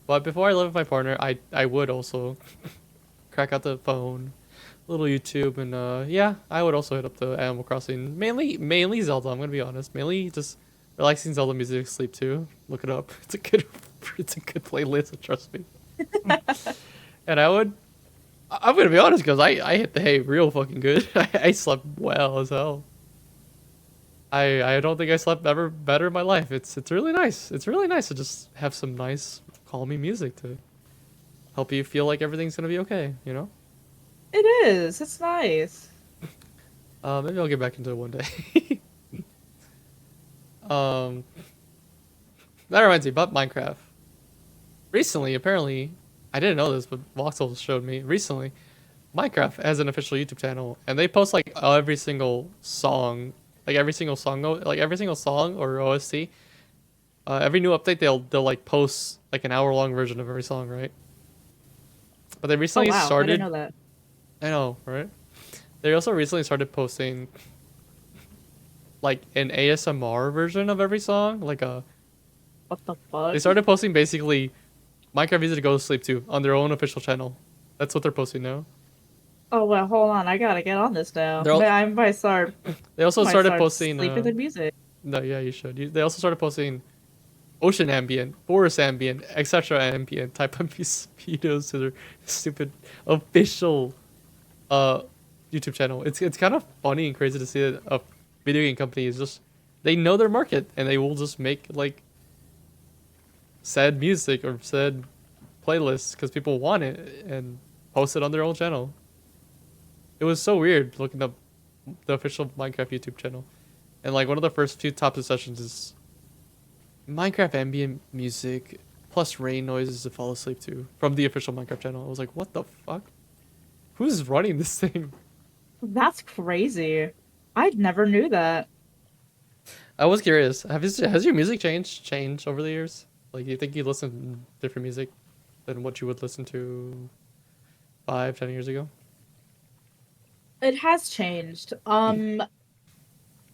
But before I lived with my partner, I would also crack out the phone, little YouTube, and yeah, I would also hit up the Animal Crossing. Mainly Zelda. I'm gonna be honest. Mainly just relaxing Zelda music, sleep too. Look it up. It's a good playlist. Trust me. And I'm gonna be honest because I hit the hay real fucking good. I slept well as hell. I don't think I slept ever better in my life. It's really nice. It's really nice to just have some nice calming music to help you feel like everything's gonna be okay. You know. It is. It's nice. Maybe I'll get back into it one day. um, that reminds me about Minecraft. Recently, apparently, I didn't know this, but Voxel showed me recently. Minecraft has an official YouTube channel, and they post like every single song, like every single song or OST. Every new update, they'll like post like an hour long version of every song, right? But they Oh recently wow, I didn't started. know that. I know, right? They also recently started posting like an ASMR version of every song. What the They fuck? started posting basically Minecraft music to go to sleep to on their own official channel. That's what they're posting now. Oh well, hold on. I gotta get on this now. They're al- I might start. they also Might started start posting. sleeping to music. No, yeah, you should. They also started posting ocean ambient, forest ambient, etc. ambient type of videos to their stupid official uh YouTube channel. It's kind of funny and crazy to see that a video game company is just they know their market and they will just make like sad music or sad playlists because people want it and post it on their own channel. It was so weird looking up the official Minecraft YouTube channel, and like one of the first few top sessions is Minecraft ambient music plus rain noises to fall asleep to from the official Minecraft channel. I was like, what the fuck? Who's running this thing? That's crazy. I never knew that. I was curious. Has your music changed over the years? Like, you think you listen to different music than what you would listen to 5, 10 years ago? It has changed.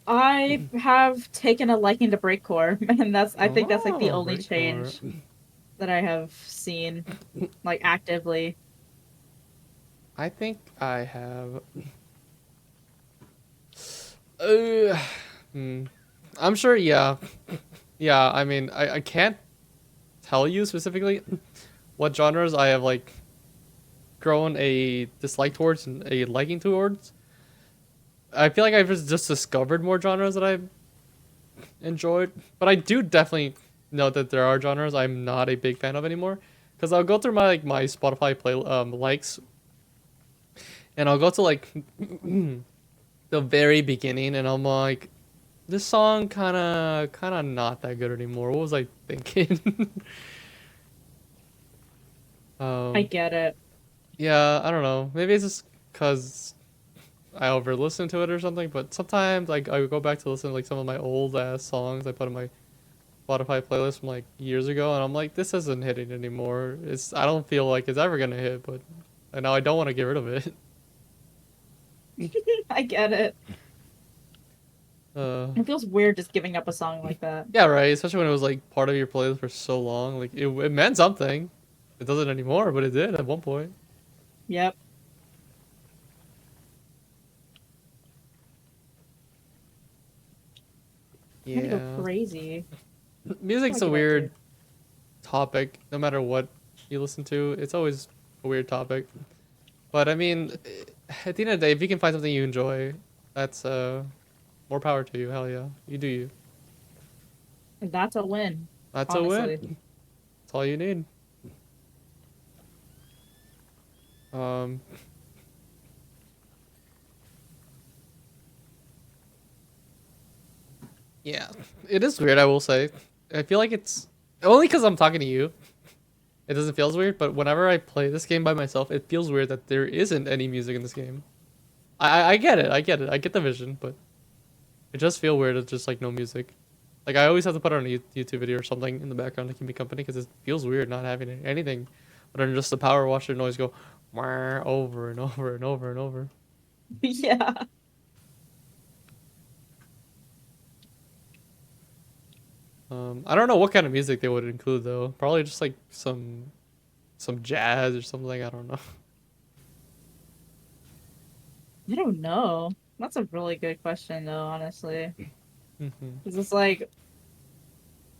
I have taken a liking to breakcore, and I think that's like the Oh, only breakcore. change that I have seen like actively. I think I have. Uh, hmm. I'm sure. Yeah, yeah. I mean, I can't tell you specifically what genres I have like grown a dislike towards and a liking towards. I feel like I've just discovered more genres that I've enjoyed, but I do definitely know that there are genres I'm not a big fan of anymore. Because I'll go through my Spotify play likes, and I'll go to like the very beginning, and I'm like, this song kind of not that good anymore. What was I thinking? I um, get it. yeah, I don't know. Maybe it's just because I over listen to it or something. But sometimes like I go back to listen to like some of my old ass songs I put in my Spotify playlist from like years ago, and I'm like, this isn't hitting anymore. I don't feel like it's ever gonna hit, but and now I don't want to get rid of it. I get it. It feels weird just giving up a song like that. Yeah, right. Especially when it was like part of your playlist for so long. Like it meant something. It doesn't anymore, but it did at one point. Yep. I'm gonna go Yeah. crazy. Music's a What would I do? weird topic, no matter what you listen to. It's always a weird topic. But I mean, at the end of the day, if you can find something you enjoy, that's more power to you. Hell yeah, you do you. That's a win, That's a win. honestly. That's all you need. Um, yeah, it is weird. I will say, I feel like it's only because I'm talking to you. It doesn't feel as weird, but whenever I play this game by myself, it feels weird that there isn't any music in this game. I get it. I get it. I get the vision, but it just feel weird. It's just like no music. Like I always have to put on a YouTube video or something in the background to keep me company because it feels weird not having anything, but then just the power washer noise go "Wah," over and over and over and over. Yeah. I don't know what kind of music they would include though. Probably just like some jazz or something. I don't know. I don't know. That's a really good question, though, honestly. Hmm. 'Cause it's like,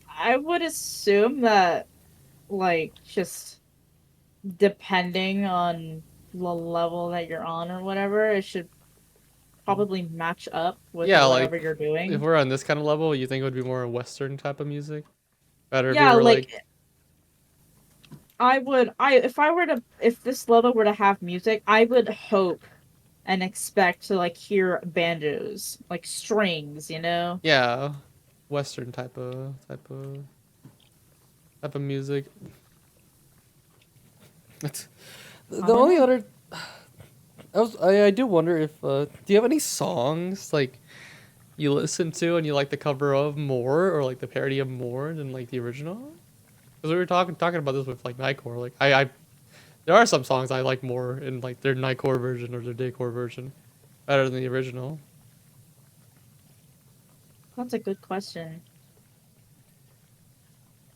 I would assume that, like, just depending on the level that you're on or whatever, it should probably match up with Yeah, whatever like you're if doing. we're on this kind of level, you think it would be more a Western type of music? Better if we Yeah, were like, like, if this level were to have music, I would hope and expect to, like, hear banjos, like strings, you know? yeah, Western type of music. It's, I the don't only know. other I do wonder if do you have any songs like you listen to and you like the cover of more or like the parody of more than like the original? Because we were talking about this with like Nightcore. Like I there are some songs I like more in like their Nightcore version or their Daycore version better than the original. That's a good question.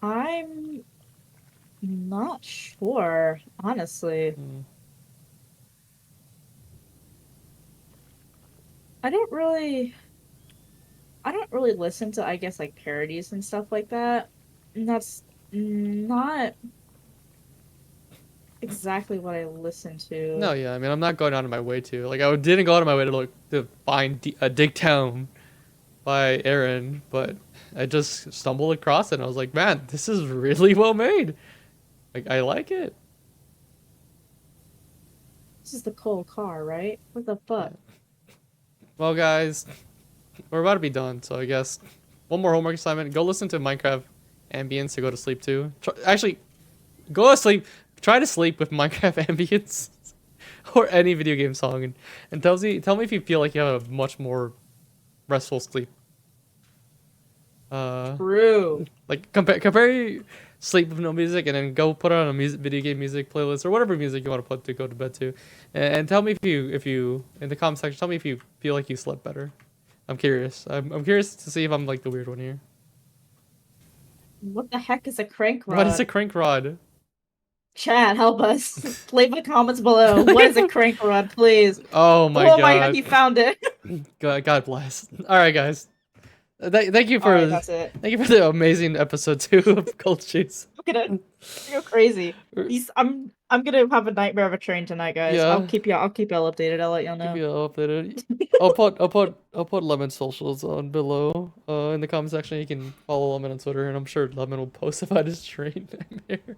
I'm not sure, honestly. Mm. I don't really I don't really listen to, I guess, like parodies and stuff like that. And that's not exactly what I listen No, to. yeah. I mean, I'm not going out of my way to like didn't go out of my way to look to find Dig Town by Aaron, but I just stumbled across it and I was like, man, this is really well made. Like I like it. This is the cold car, right? What the Yeah. fuck? Well, guys, we're about to be done, so I guess one more homework assignment. Go listen to Minecraft ambience to go to sleep too. Actually, go to sleep. Try to sleep with Minecraft ambience or any video game song, and tell me if you feel like you have a much more restful sleep. Uh, True. like compare sleep with no music, and then go put on a video game music playlist or whatever music you want to put to go to bed to, and tell me if you in the comment section tell me if you feel like you slept better. I'm curious. I'm curious to see if I'm like the weird one here. What the heck is a crank What is a rod? crank rod? Chat, help us. Leave the comments below. What is a crank rod, please? Oh my Oh my god, god. he found it. God bless. All right, guys. Thank you Alright, for that's it. the amazing episode 2 of Cold Shoes. I'm gonna go crazy. I'm gonna have a nightmare of a train tonight, guys. Yeah, I'll keep y'all updated. I'll let y'all keep know. you updated. I'll put Lemon socials on below in the comment section. You can follow Lemon on Twitter, and I'm sure Lemon will post about his train nightmare.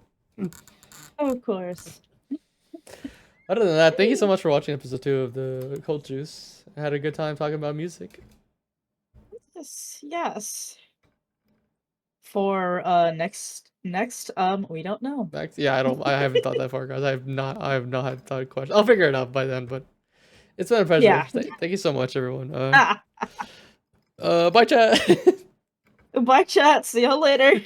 Of course. Other than that, thank you so much for watching episode 2 of the Cold Juice. I had a good time talking about music. Yes. For next we don't know. Yeah, I haven't thought that far, guys. I have not had thought question. I'll figure it out by then, but it's been a pleasure. Yeah. Thank you so much, everyone. Ah, Bye, chat. bye chat. See y'all later.